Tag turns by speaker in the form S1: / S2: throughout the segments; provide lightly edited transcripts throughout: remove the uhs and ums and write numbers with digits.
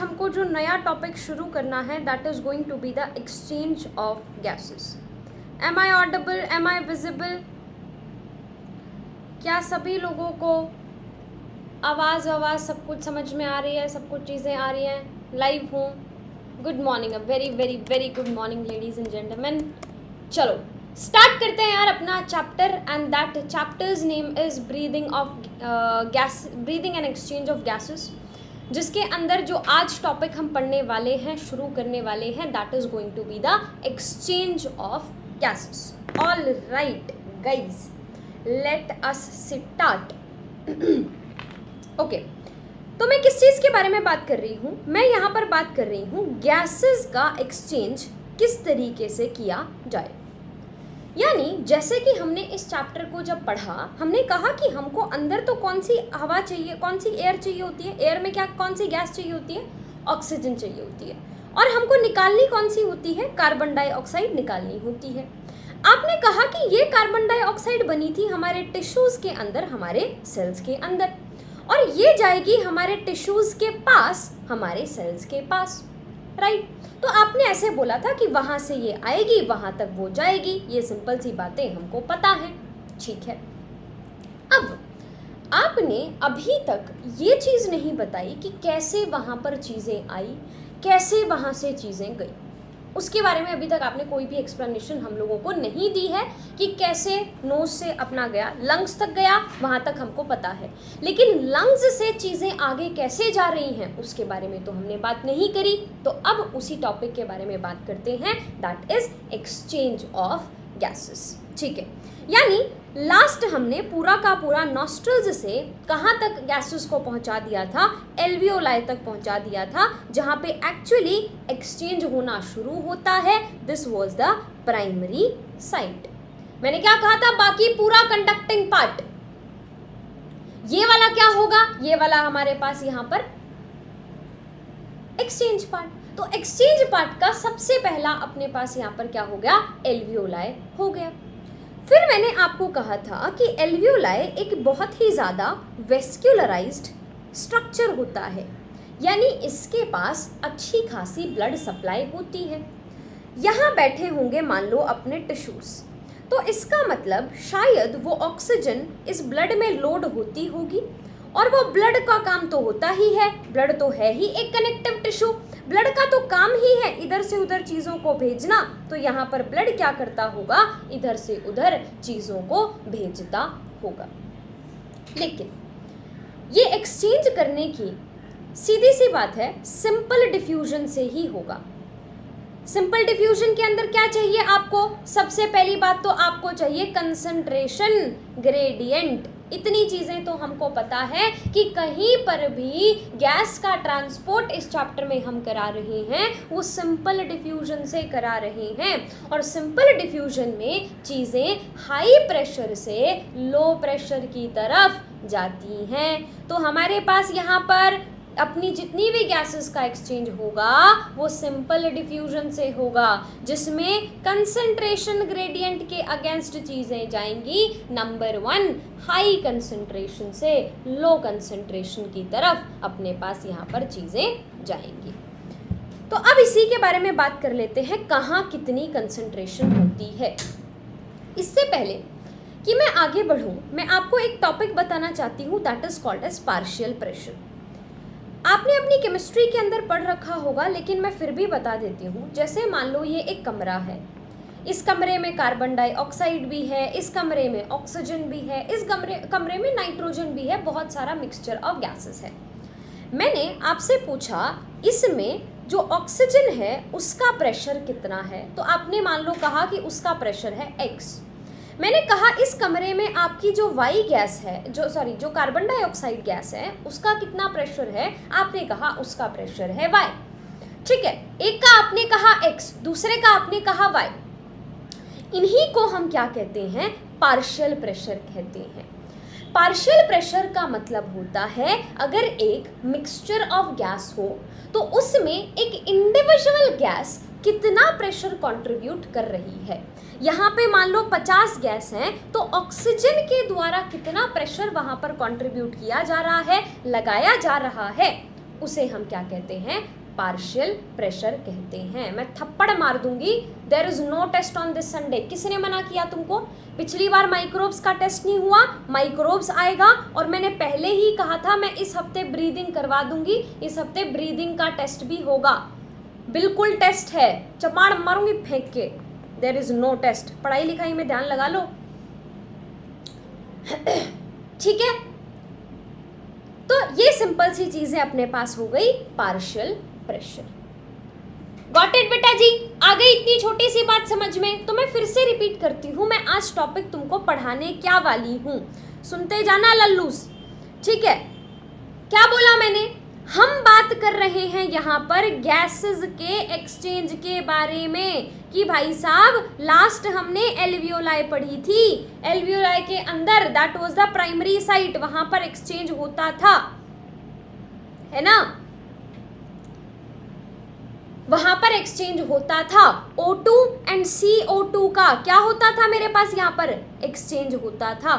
S1: हमको जो नया टॉपिक शुरू करना है that is going to be the exchange of gases. Am I audible, am I visible? क्या सभी लोगों को आवाज़ सब कुछ समझ में आ रही है, सब कुछ चीज़ें आ रही हैं? लाइव हूँ। Good morning, a very very very good morning ladies and gentleman. चलो स्टार्ट करते हैं यार अपना chapter, and that chapters name is breathing and exchange of gases, जिसके अंदर जो आज टॉपिक हम पढ़ने वाले हैं, शुरू करने वाले हैं, that is going to be the exchange of gases. All right guys, let us start. Okay, तो मैं किस चीज़ के बारे में बात कर रही हूँ? मैं यहाँ पर बात कर रही हूँ गैसेस का एक्सचेंज किस तरीके से किया जाए। यानी जैसे कि हमने इस चैप्टर को जब पढ़ा, हमने कहा कि हमको अंदर तो कौन सी हवा चाहिए, कौन सी एयर चाहिए होती है, एयर में क्या कौन सी गैस चाहिए होती है, ऑक्सीजन चाहिए होती है, और हमको निकालनी कौन सी होती है, कार्बन डाइऑक्साइड निकालनी होती है। आपने कहा कि ये कार्बन डाइऑक्साइड बनी थी हमारे टिश्यूज़ के अंदर, हमारे सेल्स के अंदर, और ये जाएगी हमारे टिश्यूज़ के पास, हमारे सेल्स के पास, राइट। तो आपने ऐसे बोला था कि वहाँ से ये आएगी, वहाँ तक वो जाएगी। ये सिंपल सी बातें हमको पता है, ठीक है। अब आपने अभी तक ये चीज़ नहीं बताई कि कैसे वहाँ पर चीज़ें आई, कैसे वहाँ से चीज़ें गई। उसके बारे में अभी तक आपने कोई भी एक्सप्लेनेशन हम लोगों को नहीं दी है कि कैसे नोज से अपना गया, लंग्स तक गया, वहाँ तक हमको पता है, लेकिन लंग्स से चीज़ें आगे कैसे जा रही हैं उसके बारे में तो हमने बात नहीं करी। तो अब उसी टॉपिक के बारे में बात करते हैं, that is exchange of gases, ठीक है। यानी लास्ट हमने पूरा का पूरा नॉस्ट्रल्स से कहाँ तक गैसेस को पहुँचा दिया था, एल्वियोलाई तक पहुँचा दिया था, जहाँ पे एक्चुअली एक्सचेंज होना शुरू होता है। This was the primary site. मैंने क्या कहा था, बाकी पूरा कंडक्टिंग पार्ट, ये वाला क्या होगा, ये वाला हमारे पास यहाँ पर एक्सचेंज पार्ट। तो एक्सचेंज पार्ट का सबसे पहला अपने पास यहाँ पर क्या हो गया, एल्वियोलाई हो गया। फिर मैंने आपको कहा था कि एल्वियोलाई एक बहुत ही ज़्यादा वेस्क्युलराइज्ड स्ट्रक्चर होता है, यानी इसके पास अच्छी खासी ब्लड सप्लाई होती है। यहाँ बैठे होंगे मान लो अपने टिश्यूज़, तो इसका मतलब शायद वो ऑक्सीजन इस ब्लड में लोड होती होगी, और वो ब्लड का काम तो होता ही है, ब्लड तो है ही एक कनेक्टिव टिश्यू, ब्लड का तो काम ही है इधर से उधर चीज़ों को भेजना। तो यहाँ पर ब्लड क्या करता होगा, इधर से उधर चीज़ों को भेजता होगा। लेकिन ये एक्सचेंज करने की सीधी सी बात है, सिंपल डिफ्यूजन से ही होगा। सिंपल डिफ्यूजन के अंदर क्या चाहिए आपको? सबसे पहली बात तो आपको चाहिए कंसंट्रेशन ग्रेडियंट। इतनी चीज़ें तो हमको पता है कि कहीं पर भी गैस का ट्रांसपोर्ट इस चैप्टर में हम करा रहे हैं वो सिंपल डिफ्यूजन से करा रहे हैं, और सिंपल डिफ्यूजन में चीज़ें हाई प्रेशर से लो प्रेशर की तरफ जाती हैं। तो हमारे पास यहाँ पर अपनी जितनी भी गैसेस का एक्सचेंज होगा वो सिंपल डिफ्यूजन से होगा, जिसमें कंसंट्रेशन ग्रेडियंट के अगेंस्ट चीज़ें जाएंगी। नंबर 1 हाई कंसंट्रेशन से लो कंसंट्रेशन की तरफ अपने पास यहाँ पर चीज़ें जाएंगी। तो अब इसी के बारे में बात कर लेते हैं, कहाँ कितनी कंसंट्रेशन होती है। इससे पहले कि मैं आगे बढ़ूँ, मैं आपको एक टॉपिक बताना चाहती हूँ, that is called as partial pressure. आपने अपनी केमिस्ट्री के अंदर पढ़ रखा होगा, लेकिन मैं फिर भी बता देती हूँ। जैसे मान लो ये एक कमरा है, इस कमरे में कार्बन डाइऑक्साइड भी है, इस कमरे में ऑक्सीजन भी है, इस कमरे में नाइट्रोजन भी है, बहुत सारा मिक्सचर ऑफ गैसेस है। मैंने आपसे पूछा इसमें जो ऑक्सीजन है उसका प्रेशर कितना है, तो आपने मान लो कहा कि उसका प्रेशर है x। मैंने कहा इस कमरे में आपकी जो वाई गैस है, जो कार्बन डाइऑक्साइड गैस है, उसका कितना प्रेशर है, आपने कहा उसका प्रेशर है y, ठीक है। एक का आपने कहा x, दूसरे का आपने कहा y। इन्हीं को हम क्या कहते हैं, पार्शियल प्रेशर कहते हैं। पार्शियल प्रेशर का मतलब होता है अगर एक मिक्सचर ऑफ गैस हो तो उसमें एक इंडिविजुअल गैस कितना प्रेशर कंट्रीब्यूट कर रही है। यहाँ पे मान लो 50 गैस हैं, तो ऑक्सीजन के द्वारा कितना प्रेशर वहाँ पर कंट्रीब्यूट किया जा रहा है, लगाया जा रहा है, उसे हम क्या कहते हैं, पार्शियल प्रेशर कहते हैं। मैं थप्पड़ मार दूंगी, there is no test on this Sunday. किसने मना किया तुमको? पिछली बार माइक्रोब्स का टेस्ट नहीं हुआ, माइक्रोब्स आएगा, और मैंने पहले ही कहा था मैं इस हफ्ते ब्रीदिंग करवा दूंगी, इस हफ्ते ब्रीदिंग का टेस्ट भी होगा। बिल्कुल टेस्ट है, चपाड़ मारूंगी फेंक के। There is no test. पढ़ाई लिखाई में ध्यान लगा लो, ठीक है। तो ये सिंपल सी चीजें अपने पास हो गई, पार्शियल प्रेशर। गॉट इट बेटा जी? आ गई इतनी छोटी सी बात समझ में? तो मैं फिर से रिपीट करती हूँ, मैं आज टॉपिक तुमको पढ़ाने क्या वाली हूँ, सुनते जाना लल्लूस, ठीक है। क्या बोला मैंने? हम बात कर रहे हैं यहाँ पर गैसेस के एक्सचेंज के बारे में, कि भाई साहब लास्ट हमने एल्वियोलाई पढ़ी थी, एल्वियोलाई के अंदर that was the primary site, वहां पर एक्सचेंज होता था, है ना, वहां पर एक्सचेंज होता था। O2 एंड CO2 का क्या होता था मेरे पास, यहाँ पर एक्सचेंज होता था,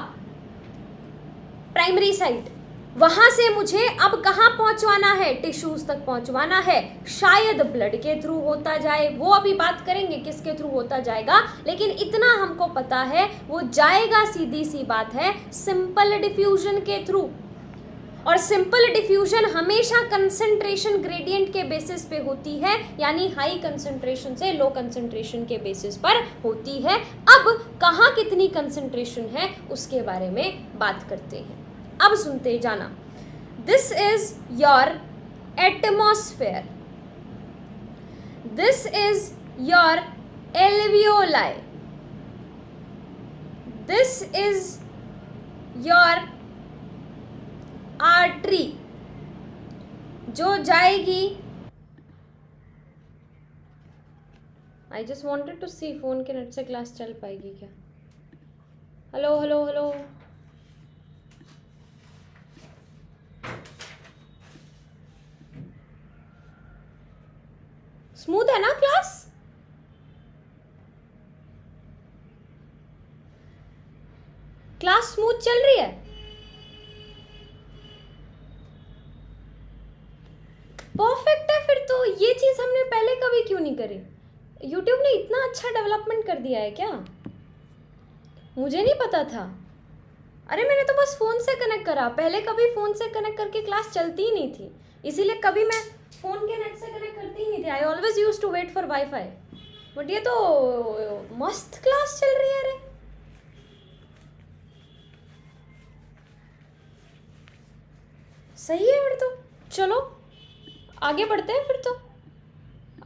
S1: प्राइमरी साइट। वहां से मुझे अब कहाँ पहुंचवाना है, टिश्यूज तक पहुंचवाना है। शायद ब्लड के थ्रू होता जाए, वो अभी बात करेंगे किसके थ्रू होता जाएगा, लेकिन इतना हमको पता है वो जाएगा, सीधी सी बात है, सिंपल डिफ्यूजन के थ्रू। और सिंपल डिफ्यूजन हमेशा कंसंट्रेशन ग्रेडियंट के बेसिस पे होती है, यानी हाई कंसंट्रेशन से लो कंसंट्रेशन के बेसिस पर होती है। अब कहाँ कितनी कंसंट्रेशन है उसके बारे में बात करते हैं, अब सुनते जाना। This is your atmosphere, this is your alveoli, this is your artery जो जाएगी। I just wanted to see phone के नेट से क्लास चल पाएगी क्या? हेलो हेलो हेलो, स्मूथ है ना क्लास? क्लास स्मूथ चल रही है? परफेक्ट है। फिर तो ये चीज हमने पहले कभी क्यों नहीं करी? YouTube ने इतना अच्छा डेवलपमेंट कर दिया है क्या? मुझे नहीं पता था। अरे मैंने तो बस फ़ोन से कनेक्ट करा, पहले कभी फ़ोन से कनेक्ट करके क्लास चलती ही नहीं थी, इसीलिए कभी मैं फ़ोन के नेट से कनेक्ट करती ही नहीं थी। I always use to wait for WiFi. But ये तो मस्त क्लास चल रही है। अरे सही है फिर तो, चलो आगे बढ़ते हैं। फिर तो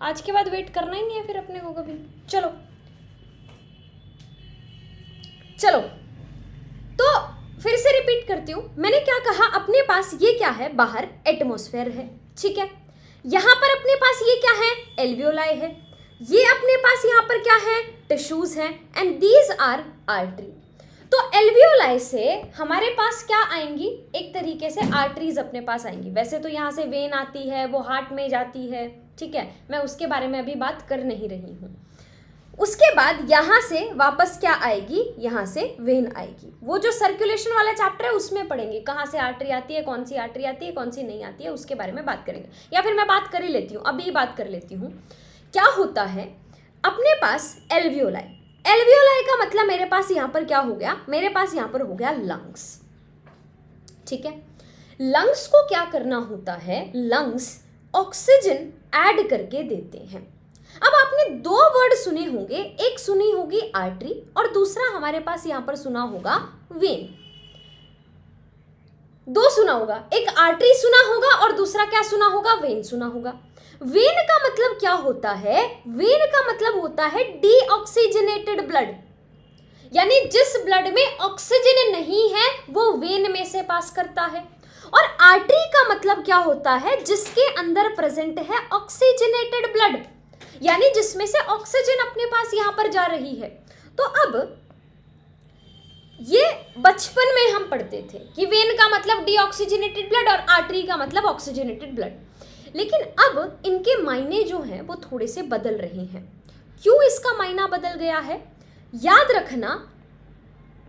S1: आज के बाद वेट करना ही नहीं है फिर अपने को कभी। चलो चलो, तो फिर से रिपीट करती हूँ, मैंने क्या कहा, अपने पास ये क्या है, बाहर एटमॉस्फेयर है, ठीक है। यहाँ पर अपने पास ये क्या है, एल्वियोलाई है। ये अपने पास यहाँ पर क्या है, टिश्यूज हैं, एंड दीज आर आर्टरी। तो एल्वियोलाई से हमारे पास क्या आएंगी, एक तरीके से आर्टरीज अपने पास आएंगी। वैसे तो यहाँ से वेन आती है, वो हार्ट में जाती है, ठीक है, मैं उसके बारे में अभी बात कर नहीं रही हूँ। उसके बाद यहाँ से वापस क्या आएगी, यहाँ से वेन आएगी। वो जो सर्कुलेशन वाला चैप्टर है उसमें पढ़ेंगे कहाँ से आर्टरी आती है, कौन सी आर्टरी आती है, कौन सी नहीं आती है, उसके बारे में बात करेंगे। या फिर मैं बात कर ही लेती हूँ, अभी बात कर लेती हूँ। क्या होता है, अपने पास एल्वियोलाई, एल्वियोलाई का मतलब मेरे पास यहाँ पर क्या हो गया, मेरे पास यहाँ पर हो गया लंग्स, ठीक है। लंग्स को क्या करना होता है, लंग्स ऑक्सीजन ऐड करके देते हैं। अब आपने दो वर्ड सुने होंगे, एक सुनी होगी आर्टरी और दूसरा हमारे पास यहां पर सुना होगा वेन। दो सुना होगा, एक आर्टरी सुना होगा और दूसरा क्या सुना होगा, वेन सुना होगा। वेन का मतलब क्या होता है, वेन का मतलब होता है डीऑक्सीजनेटेड ब्लड, यानी जिस ब्लड में ऑक्सीजन नहीं है वो वेन में से पास करता है। और आर्टरी का मतलब क्या होता है, जिसके अंदर प्रेजेंट है ऑक्सीजनेटेड ब्लड, यानी जिसमें से ऑक्सीजन अपने पास यहां पर जा रही है। तो अब ये बचपन में हम पढ़ते थे कि वेन का मतलब डीऑक्सीजनेटेड ब्लड और आर्टरी का मतलब ऑक्सीजनेटेड ब्लड, लेकिन अब इनके मायने जो हैं वो थोड़े से बदल रहे हैं। क्यों इसका मायना बदल गया है, याद रखना,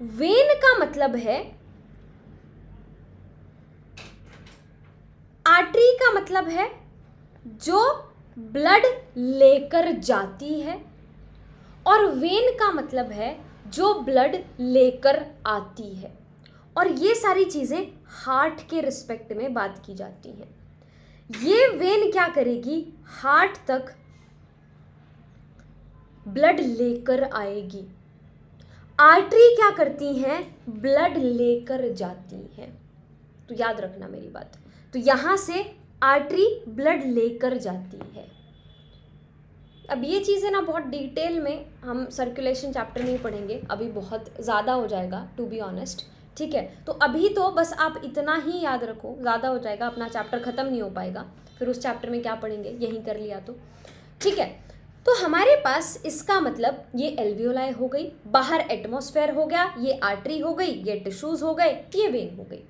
S1: वेन का मतलब है आर्टरी का मतलब है जो ब्लड लेकर जाती है, और वेन का मतलब है जो ब्लड लेकर आती है। और ये सारी चीज़ें हार्ट के रिस्पेक्ट में बात की जाती हैं। ये वेन क्या करेगी, हार्ट तक ब्लड लेकर आएगी। आर्टरी क्या करती हैं, ब्लड लेकर जाती हैं। तो याद रखना मेरी बात। तो यहाँ से आर्टरी ब्लड लेकर जाती है। अब ये चीज़ें ना बहुत डिटेल में हम सर्कुलेशन चैप्टर में ही पढ़ेंगे, अभी बहुत ज़्यादा हो जाएगा टू बी ऑनेस्ट, ठीक है। तो अभी तो बस आप इतना ही याद रखो, ज़्यादा हो जाएगा अपना चैप्टर ख़त्म नहीं हो पाएगा, फिर उस चैप्टर में क्या पढ़ेंगे, यहीं कर लिया तो ठीक है। तो हमारे पास इसका मतलब ये एल्वियोलाई हो गई, बाहर एटमॉस्फेयर हो गया, ये आर्टरी हो गई, ये टिश्यूज हो गए, ये वेन हो गई।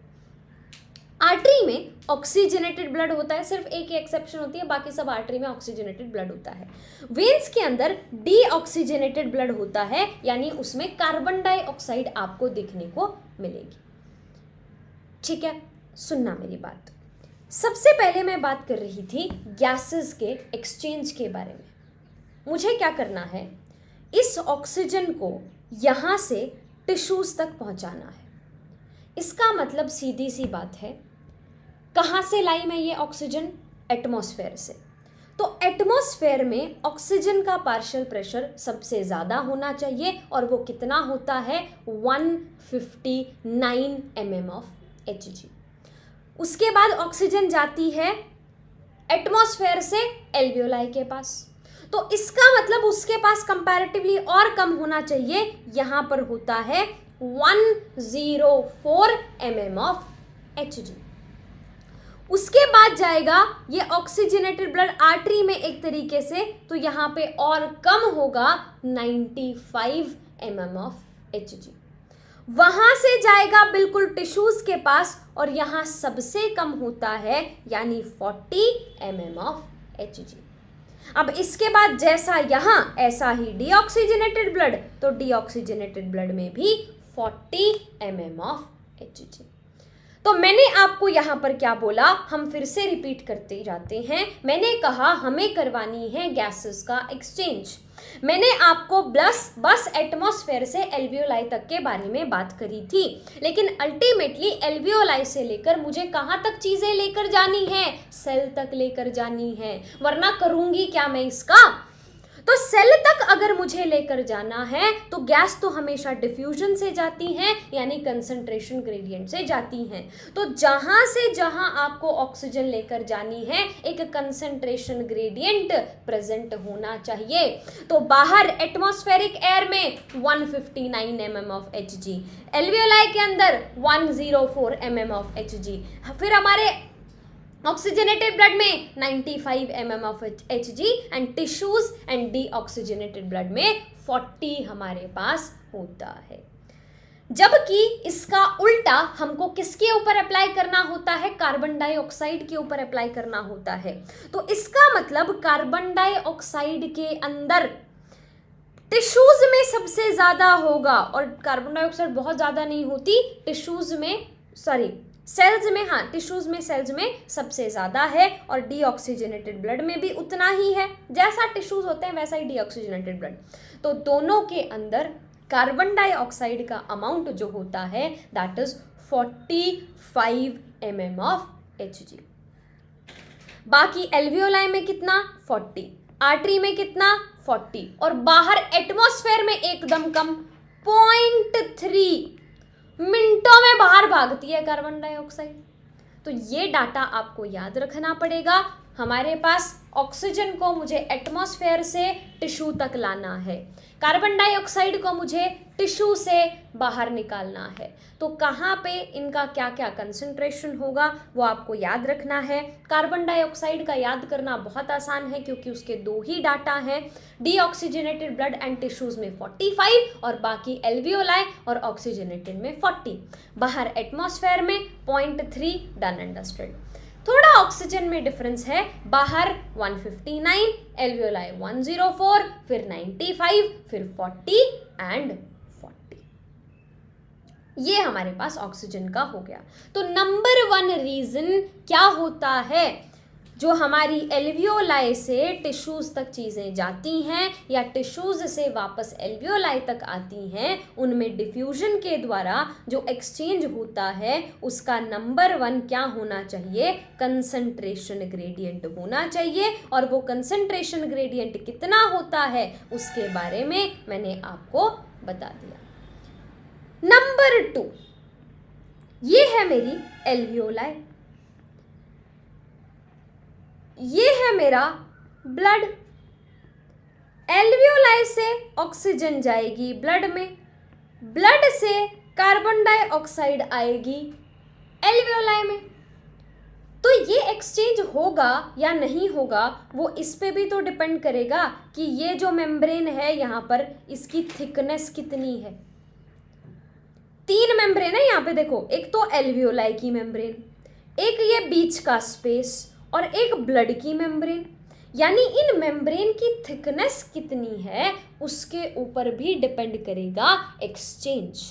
S1: आर्टरी में ऑक्सीजनेटेड ब्लड होता है, सिर्फ एक ही एक्सेप्शन होती है, बाकी सब आर्टरी में ऑक्सीजनेटेड ब्लड होता है। वेन्स के अंदर डीऑक्सीजनेटेड ब्लड होता है, यानी उसमें कार्बन डाइऑक्साइड आपको देखने को मिलेगी। ठीक है, सुनना मेरी बात। सबसे पहले मैं बात कर रही थी गैसेस के एक्सचेंज के बारे में। मुझे क्या करना है, इस ऑक्सीजन को यहाँ से टिश्यूज तक पहुँचाना है। इसका मतलब सीधी सी बात है, कहाँ से लाई मैं ये ऑक्सीजन, एटमॉस्फेयर से। तो एटमॉस्फेयर में ऑक्सीजन का पार्शियल प्रेशर सबसे ज़्यादा होना चाहिए, और वो कितना होता है, 159 mm ऑफ Hg। उसके बाद ऑक्सीजन जाती है एटमॉस्फेयर से एल्वियोलाई के पास, तो इसका मतलब उसके पास कंपैरेटिवली और कम होना चाहिए, यहाँ पर होता है 104 mm ऑफ Hg। उसके बाद जाएगा ये ऑक्सीजनेटेड ब्लड आर्टरी में एक तरीके से, तो यहाँ पे और कम होगा 95 mm ऑफ Hg। वहां से जाएगा बिल्कुल टिश्यूज के पास, और यहाँ सबसे कम होता है यानी 40 mm ऑफ Hg। अब इसके बाद जैसा यहाँ ऐसा ही डीऑक्सीजनेटेड ब्लड, तो डीऑक्सीजनेटेड ब्लड में भी 40 mm ऑफ Hg। तो मैंने आपको यहाँ पर क्या बोला, हम फिर से रिपीट करते जाते हैं। मैंने कहा हमें करवानी है गैसेस का एक्सचेंज। मैंने आपको बस एटमॉस्फेयर से एल्वियोलाई तक के बारे में बात करी थी, लेकिन अल्टीमेटली एल्वियोलाई से लेकर मुझे कहाँ तक चीज़ें लेकर जानी है, सेल तक लेकर जानी है, वरना करूँगी क्या मैं इसका। तो सेल तक अगर मुझे लेकर जाना है तो गैस तो हमेशा डिफ्यूजन से जाती हैं, यानी कंसंट्रेशन ग्रेडियंट से जाती हैं। तो जहां से जहां आपको ऑक्सीजन लेकर जानी है, एक कंसंट्रेशन ग्रेडियंट प्रेजेंट होना चाहिए। तो बाहर एटमॉस्फेरिक एयर में 159 mm ऑफ Hg, एल्वियोलाई के अंदर 104 mm ऑफ Hg, फिर हमारे ऑक्सीजनेटेड ब्लड में 95 mm of Hg, and tissues and deoxygenated blood में 40 हमारे पास होता है। जबकि इसका उल्टा हमको किसके ऊपर अप्लाई करना होता है, कार्बन डाइऑक्साइड के ऊपर अप्लाई करना होता है। तो इसका मतलब कार्बन डाइऑक्साइड के अंदर टिश्यूज में सबसे ज्यादा होगा, और कार्बन डाइऑक्साइड बहुत ज्यादा नहीं होती टिश्यूज में, सॉरी सेल्स में, हाँ टिश्यूज में, सेल्स में सबसे ज़्यादा है, और डीऑक्सीजनेटेड ब्लड में भी उतना ही है। जैसा टिश्यूज होते हैं वैसा ही डीऑक्सीजनेटेड ब्लड। तो दोनों के अंदर कार्बन डाइऑक्साइड का अमाउंट जो होता है that is 45 mm of Hg। बाकी एल्वियोलाई में कितना, 40, आर्टरी में कितना, 40, और बाहर एटमॉस्फेयर में एकदम कम 0.3 मिनटों में बाहर भागती है कार्बन डाइऑक्साइड। तो ये डाटा आपको याद रखना पड़ेगा। हमारे पास ऑक्सीजन को मुझे एटमॉस्फेयर से टिश्यू तक लाना है, कार्बन डाइऑक्साइड को मुझे टिश्यू से बाहर निकालना है। तो कहाँ पे इनका क्या क्या कंसंट्रेशन होगा वो आपको याद रखना है। कार्बन डाइऑक्साइड का याद करना बहुत आसान है, क्योंकि उसके दो ही डाटा हैं, डीऑक्सीजनेटेड ब्लड एंड टिश्यूज में 45, और बाकी एल्वियोलाई और ऑक्सीजनेटेड में 40, बाहर एटमॉस्फेयर में 0.3, डन एंड डस्टेड। थोड़ा ऑक्सीजन में डिफरेंस है, बाहर 159, एल्वियोलाई 104, फिर 95, फिर 40 एंड 40। ये हमारे पास ऑक्सीजन का हो गया। तो नंबर 1 रीजन क्या होता है, जो हमारी एल्वियोलाई से टिश्यूज़ तक चीज़ें जाती हैं या टिश्यूज़ से वापस एल्वियोलाई तक आती हैं, उनमें डिफ्यूजन के द्वारा जो एक्सचेंज होता है उसका नंबर 1 क्या होना चाहिए, कंसंट्रेशन ग्रेडियंट होना चाहिए। और वो कंसंट्रेशन ग्रेडियंट कितना होता है उसके बारे में मैंने आपको बता दिया। नंबर 2, ये है मेरी एल्वियोलाई, ये है मेरा ब्लड। एल्वियोलाई से ऑक्सीजन जाएगी ब्लड में, ब्लड से कार्बन डाइऑक्साइड आएगी एल्वियोलाई में। तो ये एक्सचेंज होगा या नहीं होगा वो इस पे भी तो डिपेंड करेगा कि ये जो मेम्ब्रेन है यहाँ पर इसकी थिकनेस कितनी है। 3 मेम्ब्रेन है यहाँ पे देखो, एक तो एल्वियोलाई की मेम्ब्रेन, एक ये बीच का स्पेस और एक ब्लड की मेम्ब्रेन। यानी इन मेम्ब्रेन की थिकनेस कितनी है उसके ऊपर भी डिपेंड करेगा एक्सचेंज।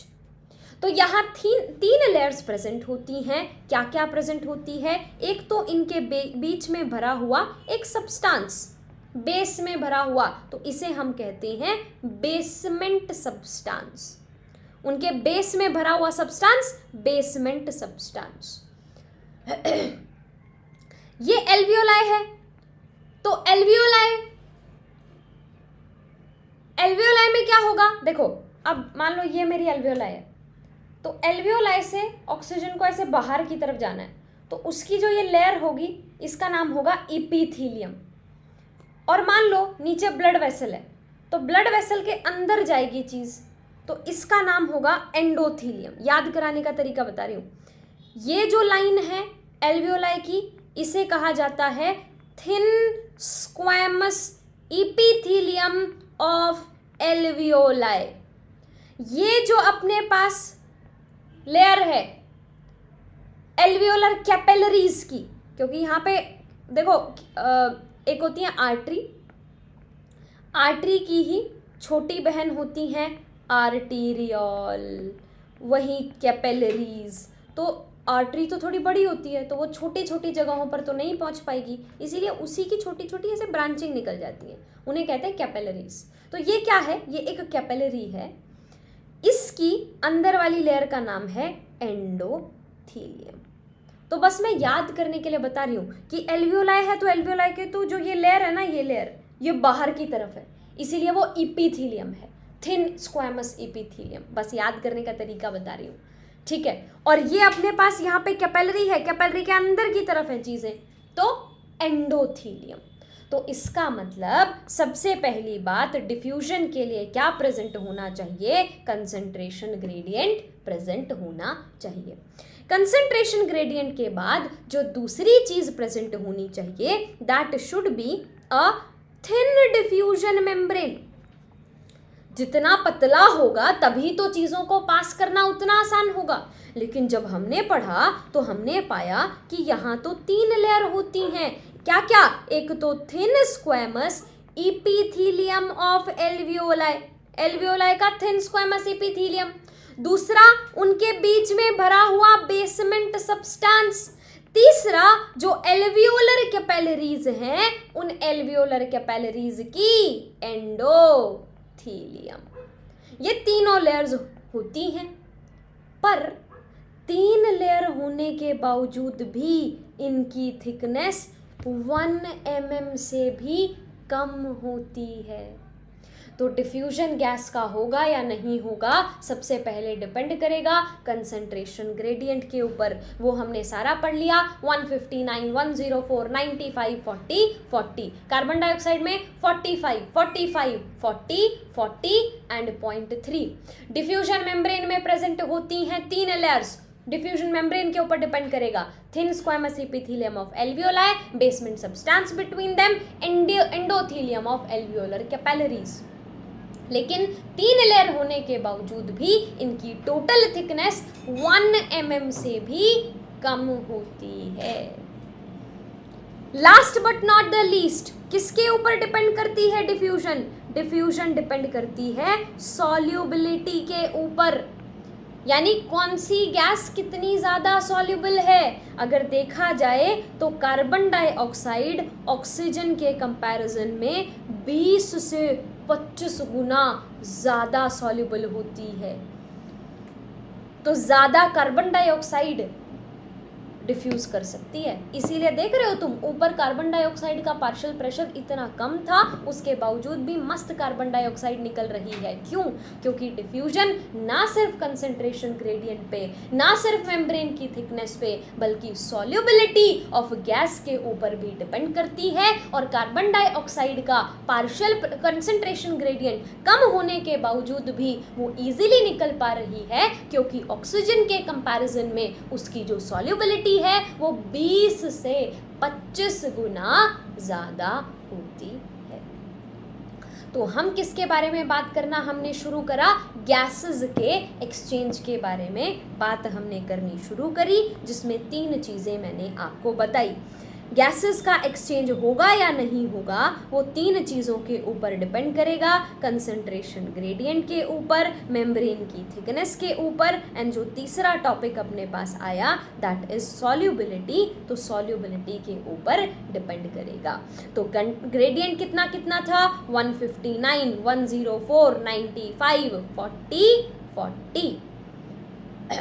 S1: तो यहाँ 3 लेयर्स प्रेजेंट होती हैं। क्या क्या प्रेजेंट होती है, एक तो इनके बीच में भरा हुआ एक सब्सटेंस, बेस में भरा हुआ, तो इसे हम कहते हैं बेसमेंट सब्सटेंस। उनके बेस में भरा हुआ सब्सटेंस बेसमेंट सब्सटेंस। ये एल्वियोलाई है, तो एल्वियोलाई में क्या होगा, देखो अब मान लो ये मेरी एल्वियोलाई है, तो एल्वियोलाई से ऑक्सीजन को ऐसे बाहर की तरफ जाना है, तो उसकी जो ये लेयर होगी इसका नाम होगा इपीथीलियम। और मान लो नीचे ब्लड वेसल है, तो ब्लड वेसल के अंदर जाएगी चीज़, तो इसका नाम होगा एंडोथीलियम। याद कराने का तरीका बता रही हूँ, ये जो लाइन है एल्वियोलाई की इसे कहा जाता है thin squamous epithelium of alveoli. ये जो अपने पास लेयर है एल्वियोलर कैपिलरीज की, क्योंकि यहाँ पे देखो एक होती है आर्टरी, आर्टरी की ही छोटी बहन होती हैं आर्टीरियोल, वही कैपिलरीज। तो आर्टरी तो थोड़ी बड़ी होती है तो वो छोटी छोटी जगहों पर तो नहीं पहुंच पाएगी, इसीलिए उसी की छोटी छोटी ऐसे ब्रांचिंग निकल जाती है, उन्हें कहते हैं कैपिलरीज। तो ये क्या है, ये एक कैपिलरी है, इसकी अंदर वाली लेयर का नाम है एंडोथीलियम। तो बस मैं याद करने के लिए बता रही हूँ कि एल्वियोलाई है तो एल्वियोलाई के तो जो ये लेयर है ना, ये लेयर ये बाहर की तरफ है, इसीलिए वो इपीथीलियम है, थिन स्क्वैमस इपीथीलियम। बस याद करने का तरीका बता रही हूँ, ठीक है। और ये अपने पास यहाँ पे कैपिलरी है, कैपिलरी के अंदर की तरफ है चीज़ें, तो एंडोथीलियम। तो इसका मतलब सबसे पहली बात, डिफ्यूजन के लिए क्या प्रेजेंट होना चाहिए, कंसंट्रेशन ग्रेडियंट प्रेजेंट होना चाहिए। कंसंट्रेशन ग्रेडियंट के बाद जो दूसरी चीज प्रेजेंट होनी चाहिए, that should be a thin diffusion membrane. जितना पतला होगा तभी तो चीज़ों को पास करना उतना आसान होगा। लेकिन जब हमने पढ़ा तो हमने पाया कि यहाँ तो 3 लेयर होती हैं। क्या क्या, एक तो thin squamous epithelium of alveoli, alveoli का थिन स्क्वैमस इपीथीलियम, दूसरा उनके बीच में भरा हुआ बेसमेंट सब्सटेंस, तीसरा जो एल्वियोलर कैपिलरीज हैं उन एल्वियोलर कैपिलरीज की एंडोथीलियम। ये तीनों लेयर्स होती हैं, पर 3 लेयर होने के बावजूद भी इनकी थिकनेस 1 mm से भी कम होती है। तो डिफ्यूजन गैस का होगा या नहीं होगा, सबसे पहले डिपेंड करेगा कंसंट्रेशन ग्रेडियंट के ऊपर। वो हमने सारा पढ़ लिया, 159, 104, 95, 40, 40। कार्बन डाइऑक्साइड में 45, 45, 40, 40 एंड 0.3। डिफ्यूजन मेम्ब्रेन में प्रेजेंट होती हैं 3 लेयर्स। डिफ्यूजन मेम्ब्रेन के ऊपर डिपेंड करेगा thin squamous epithelium of alveoli, basement substance between them, endothelium of alveolar capillaries. लेकिन 3 लेयर होने के बावजूद भी इनकी टोटल थिकनेस 1 mm से भी कम होती है। Last but not the least, किसके ऊपर डिपेंड करती है डिफ्यूजन? डिफ्यूजन डिपेंड करती है सॉल्युबिलिटी के ऊपर। यानी कौन सी गैस कितनी ज़्यादा सॉल्युबल है? अगर देखा जाए तो कार्बन डाइऑक्साइड ऑक्सीजन के कंपैरिजन में 20 से 25 गुना ज़्यादा सॉल्युबल होती है। तो ज़्यादा कार्बन डाइऑक्साइड डिफ्यूज कर सकती है। इसीलिए देख रहे हो तुम, ऊपर कार्बन डाइऑक्साइड का पार्शियल प्रेशर इतना कम था, उसके बावजूद भी मस्त कार्बन डाइऑक्साइड निकल रही है। क्यों? क्योंकि डिफ्यूजन ना सिर्फ कंसंट्रेशन ग्रेडियंट पे, ना सिर्फ मेम्ब्रेन की थिकनेस पे, बल्कि सॉल्युबिलिटी ऑफ गैस के ऊपर भी डिपेंड करती है। और कार्बन डाइऑक्साइड का पार्शियल कंसंट्रेशन ग्रेडियंट कम होने के बावजूद भी वो इजीली निकल पा रही है, क्योंकि ऑक्सीजन के कंपैरिजन में उसकी जो सॉल्युबिलिटी है वो 20 से 25 गुना ज़्यादा होती है। तो हम किसके बारे में बात करना हमने शुरू करा? गैसेस के एक्सचेंज के बारे में बात हमने करनी शुरू करी, जिसमें 3 चीज़ें मैंने आपको बताई। गैसेस का एक्सचेंज होगा या नहीं होगा वो 3 चीज़ों के ऊपर डिपेंड करेगा। कंसंट्रेशन ग्रेडियंट के ऊपर, मेम्ब्रेन की थिकनेस के ऊपर, एंड जो तीसरा टॉपिक अपने पास आया दैट इज सॉल्युबिलिटी, तो सॉल्युबिलिटी के ऊपर डिपेंड करेगा। तो ग्रेडियंट कितना कितना था? 159, 104, 95, 40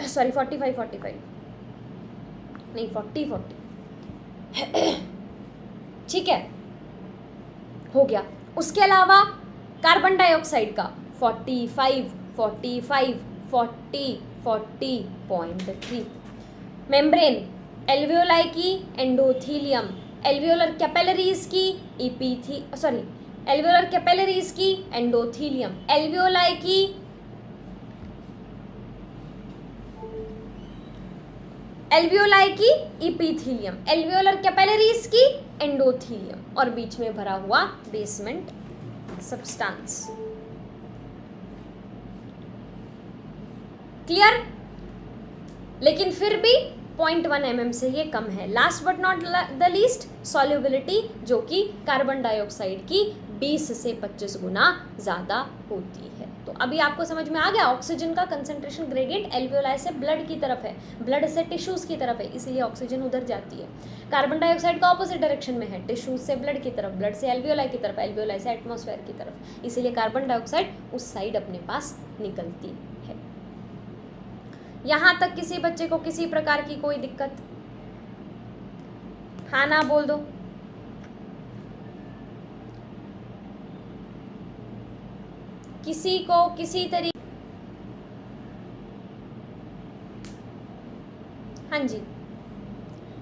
S1: सॉरी 45 नहीं 40 ठीक है, हो गया। उसके अलावा कार्बन डाइऑक्साइड का 45, 45, 40, 40.3। मेम्ब्रेन, एल्वियोलाई की एंडोथीलियम, एल्वियोलर कैपिलरीज की एल्वियोलर कैपिलरीज की एंडोथीलियम, एल्वियोलाई की इपीथीलियम, एल्वियोलर कैपिलरीज की एंडोथीलियम, और बीच में भरा हुआ बेसमेंट सब्सटेंस। क्लियर? लेकिन फिर भी 0.1 mm से ये कम है। Last but not the least, solubility, जो कि कार्बन डाइऑक्साइड की 20 से 25 गुना ज़्यादा होती है। तो अभी आपको समझ में आ गया, ऑक्सीजन का कंसंट्रेशन ग्रेडियंट एल्वियोलाई से ब्लड की तरफ है, ब्लड से टिश्यूज़ की तरफ है, इसीलिए ऑक्सीजन उधर जाती है। कार्बन डाइऑक्साइड का ऑपोजिट डायरेक्शन में है, टिश्यूज से ब्लड की तरफ, ब्लड से एल्वियोलाई की तरफ, एल्वियोलाई से एटमॉस्फेयर की तरफ, इसीलिए कार्बन डाइऑक्साइड उस साइड अपने पास निकलती है। यहाँ तक किसी बच्चे को किसी प्रकार की कोई दिक्कत? हाँ ना बोल दो। किसी को किसी तरीके? हाँ जी,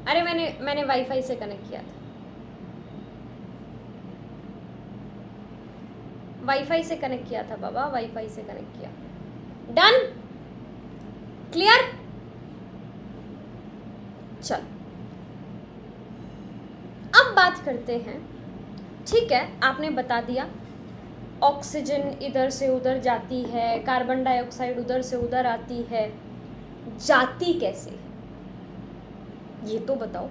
S1: अरे मैंने वाईफाई से कनेक्ट किया था, वाईफाई से कनेक्ट किया था बाबा, वाईफाई से कनेक्ट किया। डन? क्लियर? चल अब बात करते हैं। ठीक है, आपने बता दिया ऑक्सीजन इधर से उधर जाती है, कार्बन डाइऑक्साइड उधर से उधर आती है, जाती कैसे है ये तो बताओ।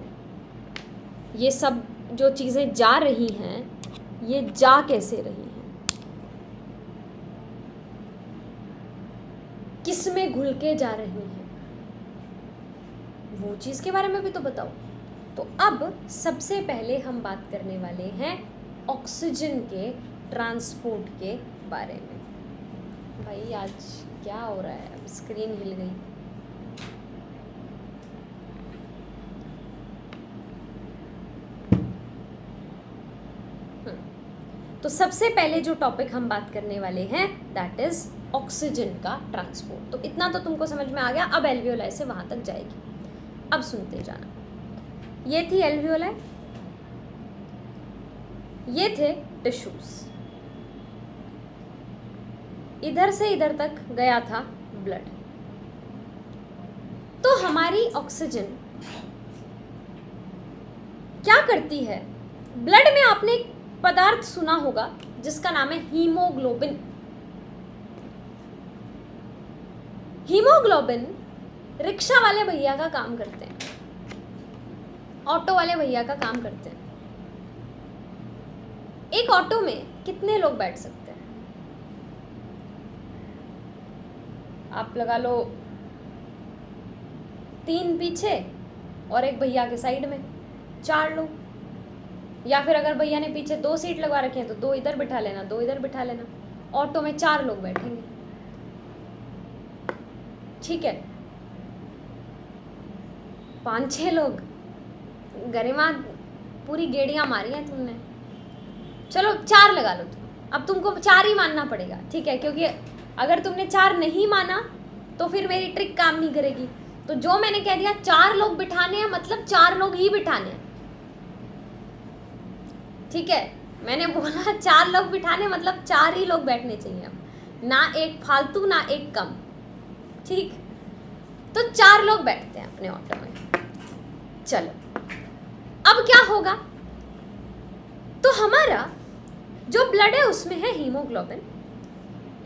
S1: ये सब जो चीज़ें जा रही हैं ये जा कैसे रही हैं, किस में घुल के जा रही हैं, वो चीज़ के बारे में भी तो बताओ। तो अब सबसे पहले हम बात करने वाले हैं ऑक्सीजन के ट्रांसपोर्ट के बारे में। भाई आज क्या हो रहा है, अब स्क्रीन हिल गई। तो सबसे पहले जो टॉपिक हम बात करने वाले हैं दैट इज ऑक्सीजन का ट्रांसपोर्ट। तो इतना तो तुमको समझ में आ गया, अब एल्वियोलाई से वहां तक जाएगी। अब सुनते जाना, ये थी एल्वियोलाई, ये थे टिश्यूज, इधर से इधर तक गया था ब्लड। तो हमारी ऑक्सीजन क्या करती है? ब्लड में आपने एक पदार्थ सुना होगा जिसका नाम है हीमोग्लोबिन। हीमोग्लोबिन रिक्शा वाले भैया का काम करते हैं, ऑटो वाले भैया का काम करते हैं। एक ऑटो में कितने लोग बैठ सकते हैं? आप लगा लो 3 पीछे और एक भैया के साइड में, 4 लोग। या फिर अगर भैया ने पीछे 2 सीट लगवा रखे हैं तो 2 इधर बिठा लेना, 2 इधर बिठा लेना। ऑटो में 4 लोग बैठेंगे, ठीक है। 5-6 लोग, गरिमा पूरी गेड़ियां मारी हैं तुमने। चलो 4 लगा लो तुम, अब तुमको 4 ही मानना पड़ेगा, ठीक है, क्योंकि अगर तुमने 4 नहीं माना तो फिर मेरी ट्रिक काम नहीं करेगी। तो जो मैंने कह दिया 4 लोग बिठाने हैं मतलब 4 लोग ही बिठाने हैं, ठीक है। मैंने बोला 4 लोग बिठाने मतलब 4 ही लोग बैठने चाहिए, अब ना एक फालतू ना एक कम, ठीक। तो 4 लोग बैठते हैं अपने ऑटो में। चलो अब क्या होगा, तो हमारा जो ब्लड है उसमें है हीमोग्लोबिन।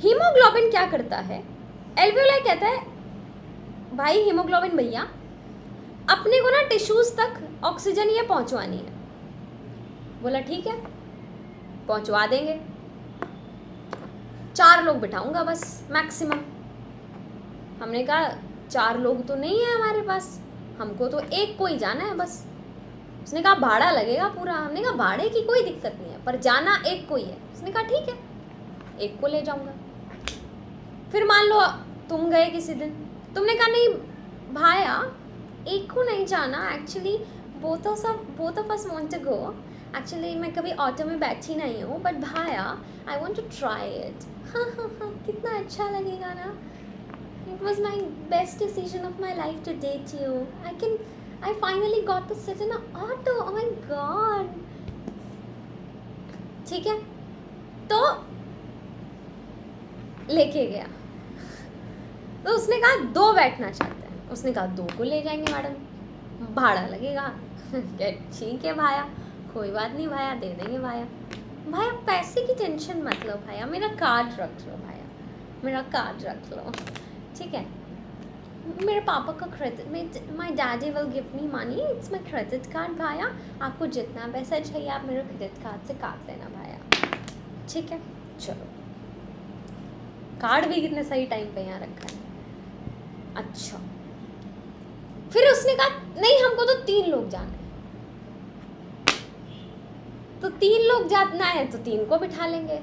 S1: हीमोग्लोबिन क्या करता है, एल्वियोलाई कहता है भाई हीमोग्लोबिन भैया अपने को ना टिश्यूज तक ऑक्सीजन ये पहुंचवानी है। बोला ठीक है पहुंचवा देंगे, 4 लोग बिठाऊंगा बस मैक्सिमम। हमने कहा 4 लोग तो नहीं है हमारे पास, हमको तो एक को ही जाना है बस। उसने कहा भाड़ा लगेगा पूरा। हमने कहा भाड़े की कोई दिक्कत नहीं है, पर जाना एक को ही है। उसने कहा ठीक है एक को ले जाऊंगा। फिर मान लो तुम गए किसी दिन, तुमने कहा नहीं भाया एक को नहीं जाना, actually both of us want to go, actually मैं कभी ऑटो में बैठी नहीं हूँ, बट भाया I want to try it. हाँ हाँ हाँ कितना अच्छा लगेगा ना, it was my best decision of my life to date you, I finally got to sit in an auto, oh my god। ठीक है, तो लेके गया, तो उसने कहा 2 बैठना चाहते हैं। उसने कहा 2 को ले जाएंगे मैडम, भाड़ा लगेगा। ठीक है भाया कोई बात नहीं भाया, दे देंगे भाया। भाया पैसे की टेंशन मत लो भाया, मेरा कार्ड रख लो भाया, मेरा कार्ड रख लो, ठीक है। मेरे पापा का credit, my daddy will give me money, it's my credit card भाया, आपको जितना पैसा चाहिए आप मेरे क्रेडिट कार्ड से काट लेना भाया, ठीक है। चलो कार्ड भी कितने सही टाइम पे यहाँ रखा है। अच्छा फिर उसने कहा नहीं हमको तो 3 लोग जाना है, तो 3 लोग जाना है तो 3 को बिठा लेंगे।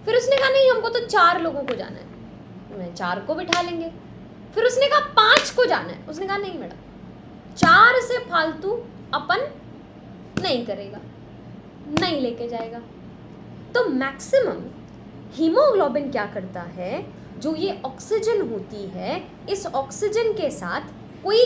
S1: फिर उसने कहा नहीं हमको तो 4 लोगों को जाना है, 4 को बिठा लेंगे। फिर उसने कहा 5 को जाना है। उसने कहा नहीं मैडम 4 से फालतू अपन नहीं करेगा, नहीं लेके जाएगा। तो मैक्सिमम हीमोग्लोबिन क्या करता है, जो ये ऑक्सीजन होती है, इस ऑक्सीजन के साथ कोई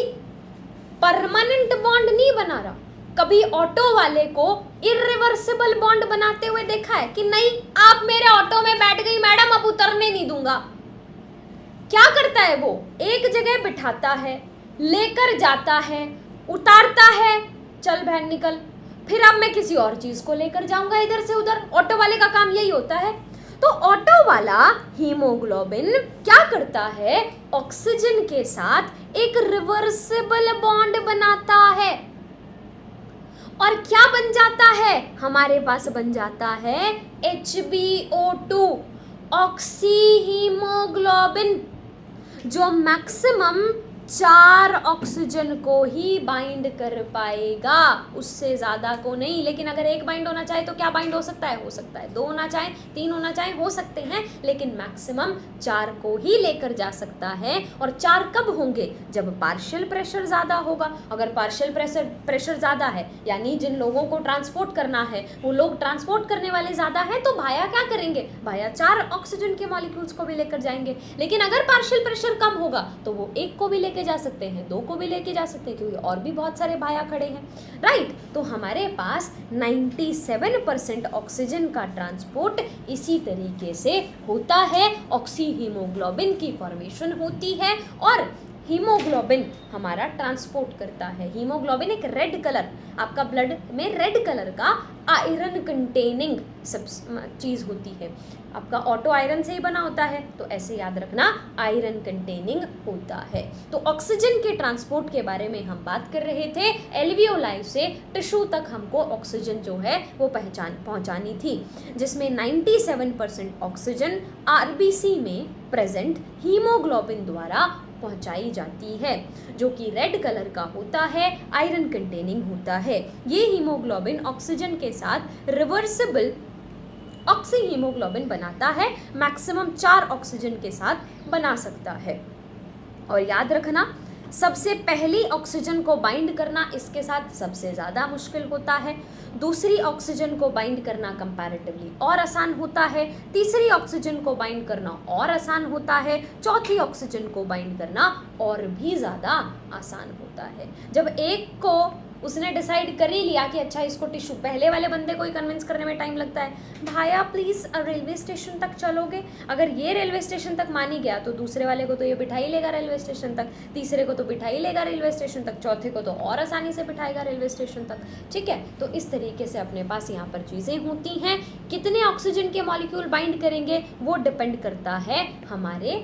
S1: परमानेंट बॉन्ड नहीं बना रहा। कभी ऑटो वाले को इरिवर्सिबल बॉन्ड बनाते हुए देखा है कि नहीं आप मेरे ऑटो में बैठ गई मैडम अब उतरने नहीं दूंगा। क्या करता है वो, एक जगह बिठाता है, लेकर जाता है, उतारता है, चल बहन निकल, फिर अब मैं किसी और चीज को लेकर जाऊंगा इधर से उधर। ऑटो वाले का काम यही होता है। तो ऑटो वाला हीमोग्लोबिन क्या करता है, ऑक्सीजन के साथ एक रिवर्सिबल बॉन्ड बनाता है, और क्या बन जाता है हमारे पास, बन जाता है HBO2 ऑक्सी हीमोग्लोबिन, जो मैक्सिमम 4 ऑक्सीजन को ही बाइंड कर पाएगा, उससे ज़्यादा को नहीं। लेकिन अगर 1 बाइंड होना चाहे तो क्या बाइंड हो सकता है 2 होना चाहे 3 होना चाहे हो सकते हैं, लेकिन मैक्सिमम 4 को ही लेकर जा सकता है। और 4 कब होंगे, जब पार्शियल प्रेशर ज़्यादा होगा। अगर पार्शियल प्रेशर ज़्यादा है यानी जिन लोगों को ट्रांसपोर्ट करना है वो लोग ट्रांसपोर्ट करने वाले ज़्यादा हैं, तो भाया क्या करेंगे, भाया 4 ऑक्सीजन के मॉलिक्यूल्स को भी लेकर जाएंगे। लेकिन अगर पार्शियल प्रेशर कम होगा तो वो 1 को भी लेके जा सकते हैं, 2 को भी लेके जा सकते हैं, क्योंकि और भी बहुत सारे भाया खड़े हैं, राइट। तो हमारे पास 97% ऑक्सीजन का ट्रांसपोर्ट इसी तरीके से होता है, ऑक्सी हीमोग्लोबिन की फॉर्मेशन होती है और हीमोग्लोबिन हमारा ट्रांसपोर्ट करता है। हीमोग्लोबिन एक रेड कलर, आपका ब्लड में रेड कलर का आयरन कंटेनिंग सब चीज़ होती है। आपका ऑटो आयरन से ही बना होता है, तो ऐसे याद रखना आयरन कंटेनिंग होता है। तो ऑक्सीजन के ट्रांसपोर्ट के बारे में हम बात कर रहे थे। एल्वियोलाई से टिश्यू तक हमको ऑक्सीजन जो है वो पहुंचानी थी, जिसमें 97% ऑक्सीजन आरबीसी में प्रेजेंट हीमोग्लोबिन द्वारा पहुंचाई जाती है, जो कि रेड कलर का होता है, आयरन कंटेनिंग होता है। ये हीमोग्लोबिन ऑक्सीजन के साथ रिवर्सिबल ऑक्सी हीमोग्लोबिन बनाता है, मैक्सिमम 4 ऑक्सीजन के साथ बना सकता है। और याद रखना, सबसे पहली ऑक्सीजन को बाइंड करना इसके साथ सबसे ज़्यादा मुश्किल होता है, दूसरी ऑक्सीजन को बाइंड करना कंपैरेटिवली और आसान होता है, तीसरी ऑक्सीजन को बाइंड करना और आसान होता है, चौथी ऑक्सीजन को बाइंड करना और भी ज़्यादा आसान होता है। जब एक को उसने डिसाइड कर ही लिया कि अच्छा इसको टिश्यू, पहले वाले बंदे को ही कन्विंस करने में टाइम लगता है, भाया प्लीज़ रेलवे स्टेशन तक चलोगे, अगर ये रेलवे स्टेशन तक मान ही गया तो दूसरे वाले को तो ये बिठा ही लेगा रेलवे स्टेशन तक, तीसरे को तो बिठा ही लेगा रेलवे स्टेशन तक, चौथे को तो और आसानी से बिठाएगा रेलवे स्टेशन तक। ठीक है, तो इस तरीके से अपने पास यहाँ पर चीज़ें होती हैं। कितने ऑक्सीजन के मॉलिक्यूल बाइंड करेंगे वो डिपेंड करता है हमारे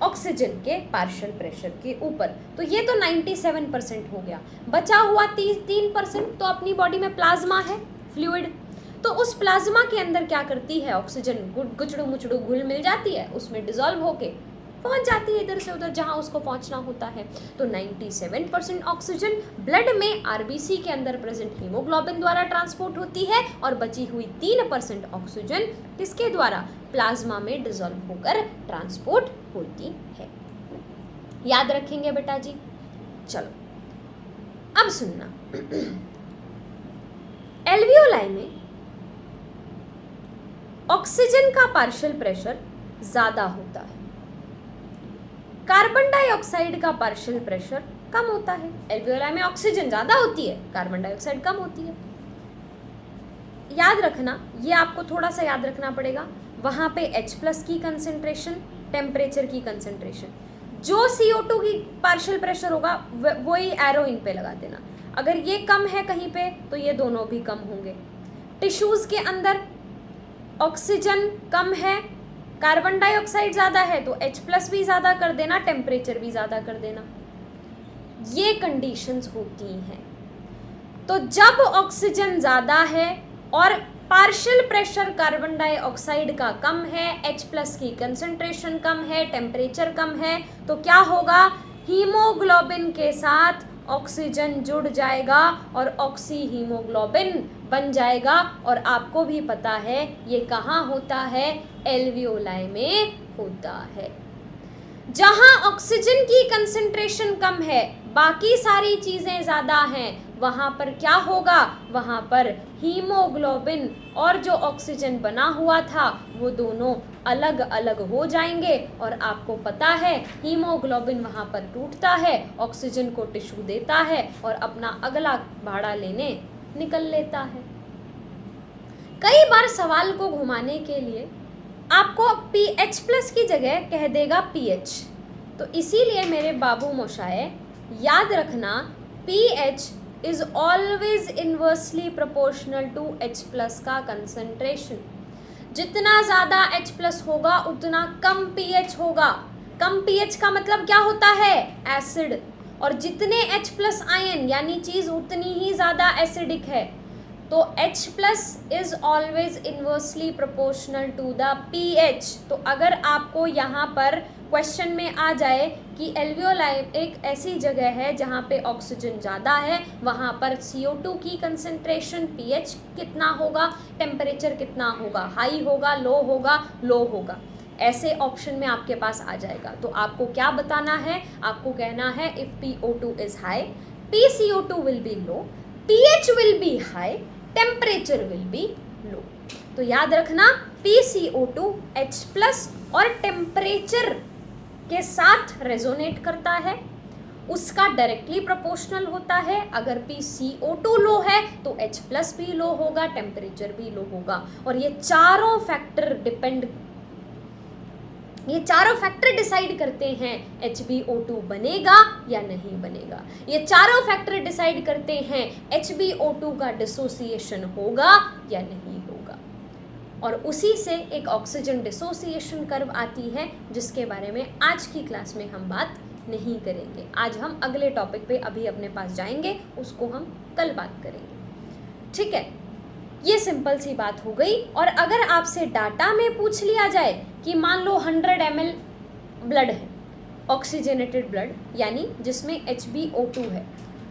S1: ऑक्सीजन के पार्शियल प्रेशर के ऊपर। तो ये तो 97% हो गया, बचा हुआ 3% तो अपनी बॉडी में प्लाज्मा है, फ्लूइड। तो उस प्लाज्मा के अंदर क्या करती है, ऑक्सीजन गुचड़ू मुचड़ू घुल मिल जाती है, उसमें डिजॉल्व होके पहुंच जाती है इधर से उधर जहां उसको पहुंचना होता है। तो 97% ऑक्सीजन ब्लड में आरबीसी के अंदर प्रेजेंट हीमोग्लोबिन द्वारा ट्रांसपोर्ट होती है, और बची हुई 3% ऑक्सीजन किसके द्वारा, प्लाज्मा में डिजॉल्व होकर ट्रांसपोर्ट होती है। याद रखेंगे बेटा जी। चलो अब सुनना, एल्वियोलाई में ऑक्सीजन का पार्शियल प्रेशर ज्यादा होता है, कार्बन डाइऑक्साइड का पार्शियल प्रेशर कम होता है। एल्वियोलाई में ऑक्सीजन ज्यादा होती है, कार्बन डाइऑक्साइड कम होती है। याद रखना, ये आपको थोड़ा सा याद रखना पड़ेगा, वहां पे H+ की कंसेंट्रेशन, टेम्परेचर की कंसेंट्रेशन, जो CO2 की पार्शियल प्रेशर होगा वही एरो इन पे लगा देना। अगर ये कम है कहीं पे तो ये दोनों भी कम होंगे। टिश्यूज के अंदर ऑक्सीजन कम है, कार्बन डाइऑक्साइड ज़्यादा है तो H+ भी ज़्यादा कर देना, टेम्परेचर भी ज़्यादा कर देना। ये कंडीशंस होती हैं। तो जब ऑक्सीजन ज़्यादा है और पार्शियल प्रेशर कार्बन डाइऑक्साइड का कम है, H+ की कंसंट्रेशन कम है, टेम्परेचर कम है, तो क्या होगा, हीमोग्लोबिन के साथ ऑक्सीजन जुड़ जाएगा और ऑक्सी हीमोग्लोबिन बन जाएगा। और आपको भी पता है ये कहाँ होता है, एल्वियोलाई में होता है। जहाँ ऑक्सीजन की कंसंट्रेशन कम है, बाकी सारी चीज़ें ज़्यादा हैं, वहाँ पर क्या होगा, वहाँ पर हीमोग्लोबिन और जो ऑक्सीजन बना हुआ था वो दोनों अलग अलग हो जाएंगे। और आपको पता है हीमोग्लोबिन वहाँ पर टूटता है, ऑक्सीजन को टिश्यू देता है और अपना अगला भाड़ा लेने निकल लेता है। कई बार सवाल को घुमाने के लिए आपको PH+ की जगह कह देगा PH, तो इसीलिए मेरे बाबू मोशाए याद रखना, pH is always inversely proportional to H+ का कंसंट्रेशन। जितना ज़्यादा H+ होगा उतना कम pH होगा। कम pH का मतलब क्या होता है, एसिड, और जितने H+ आयन यानी चीज़ उतनी ही ज़्यादा एसिडिक है। तो H+ is always inversely proportional to the pH। तो अगर आपको यहाँ पर क्वेश्चन में आ जाए कि एल्वियोलाई एक ऐसी जगह है जहाँ पे ऑक्सीजन ज़्यादा है, वहाँ पर CO2 की कंसंट्रेशन pH कितना होगा, टेम्परेचर कितना होगा, हाई होगा, लो होगा, लो होगा, ऐसे ऑप्शन में आपके पास आ जाएगा। तो आपको क्या बताना है, आपको कहना है if PO2 is high, PCO2 will be low, pH will be high, temperature will be low. तो याद रखना, PCO2 H+ और टेम्परेचर के साथ रेजोनेट करता है, उसका डायरेक्टली प्रोपोर्शनल होता है। अगर PCO2 लो है तो H+ भी लो होगा, टेम्परेचर भी लो होगा। और ये चारों फैक्टर डिसाइड करते हैं HbO2 बनेगा या नहीं बनेगा। ये चारों फैक्टर डिसाइड करते हैं HbO2 का डिसोसिएशन होगा या नहीं होगा। और उसी से एक ऑक्सीजन डिसोसिएशन कर्व आती है, जिसके बारे में आज की क्लास में हम बात नहीं करेंगे। आज हम अगले टॉपिक पे अभी अपने पास जाएंगे, उसको हम कल बात करेंगे। ठीक है, ये सिंपल सी बात हो गई। और अगर आपसे डाटा में पूछ लिया जाए कि मान लो 100 ml ब्लड है ऑक्सीजनेटेड ब्लड यानी जिसमें HbO2 है,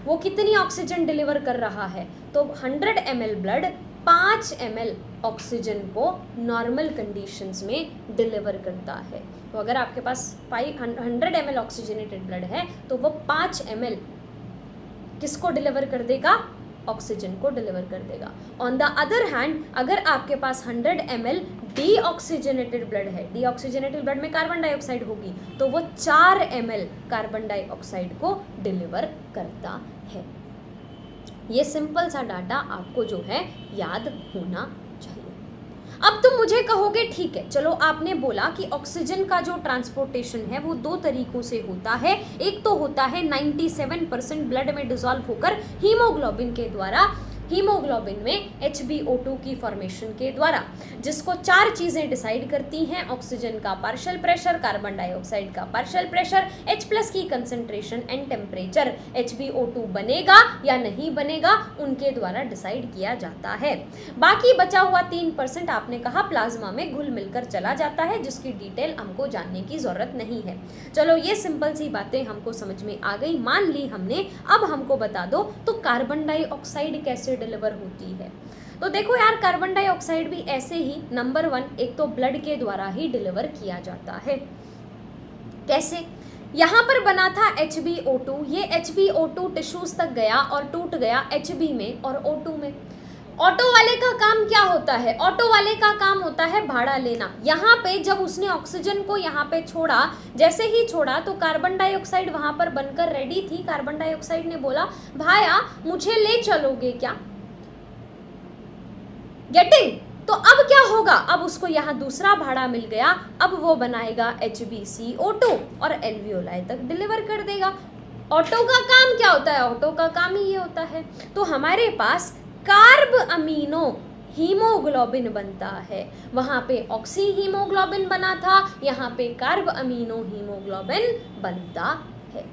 S1: वो कितनी ऑक्सीजन डिलीवर कर रहा है? तो 100 ml ब्लड 5 ml ऑक्सीजन को नॉर्मल कंडीशंस में डिलीवर करता है। तो अगर आपके पास 100 ml ऑक्सीजनेटेड ब्लड है तो वो 5 ml किसको डिलीवर कर देगा? ऑक्सीजन को डिलीवर कर देगा। ऑन द अदर हैंड अगर आपके पास 100 ml डीऑक्सीजनेटेड ब्लड है, डीऑक्सीजनेटेड ब्लड में कार्बन डाइऑक्साइड होगी, तो वो 4 ml कार्बन डाइऑक्साइड को डिलीवर करता है। ये सिंपल सा डाटा आपको जो है याद होना चाहिए। अब तुम मुझे कहोगे ठीक है, चलो आपने बोला कि ऑक्सीजन का जो ट्रांसपोर्टेशन है वो 2 तरीकों से होता है। एक तो होता है 97% ब्लड में डिसॉल्व होकर हीमोग्लोबिन के द्वारा, हीमोग्लोबिन में HbO2 की फॉर्मेशन के द्वारा, जिसको 4 चीज़ें डिसाइड करती हैं: ऑक्सीजन का पार्शियल प्रेशर, कार्बन डाइऑक्साइड का पार्शियल प्रेशर, H+ की कंसंट्रेशन एंड टेम्परेचर। HbO2 बनेगा या नहीं बनेगा उनके द्वारा डिसाइड किया जाता है। बाकी बचा हुआ 3% आपने कहा प्लाज्मा में घुल मिलकर चला जाता है, जिसकी डिटेल हमको जानने की ज़रूरत नहीं है। चलो ये सिंपल सी बातें हमको समझ में आ गई, मान ली हमने। अब हमको बता दो तो कार्बन डाइऑक्साइड कैसे डिलीवर होती है? तो देखो यार, कार्बन डाइऑक्साइड भी ऐसे ही नंबर 1 एक तो ब्लड के द्वारा ही डिलीवर किया जाता है। कैसे? यहाँ पर बना था HbO2, ये HbO2 टिश्यूज तक गया और टूट गया Hb में और O2 में। ऑटो वाले का काम क्या होता है? ऑटो वाले का काम होता है भाड़ा लेना। यहाँ पे जब उसने ऑक्सीजन को यहाँ पे छोड़ा, जैसे ही छोड़ा तो कार्बन डाइऑक्साइड वहाँ पर बनकर रेडी थी। कार्बन डाइऑक्साइड ने बोला भाया मुझे ले चलोगे क्या? गेटिंग? तो अब क्या होगा? अब उसको यहाँ दूसरा भाड़ा मिल गया, अब वो बनाएगा HbCO2 और एल्वियोलाई तक डिलीवर कर देगा। ऑटो का काम क्या होता है? ऑटो का काम ही ये होता है। तो हमारे पास कार्ब अमीनो हीमोग्लोबिन बनता है। वहाँ पे ऑक्सी हीमोग्लोबिन बना था, यहाँ पे कार्ब अमीनो हीमोग्लोबिन बनता है।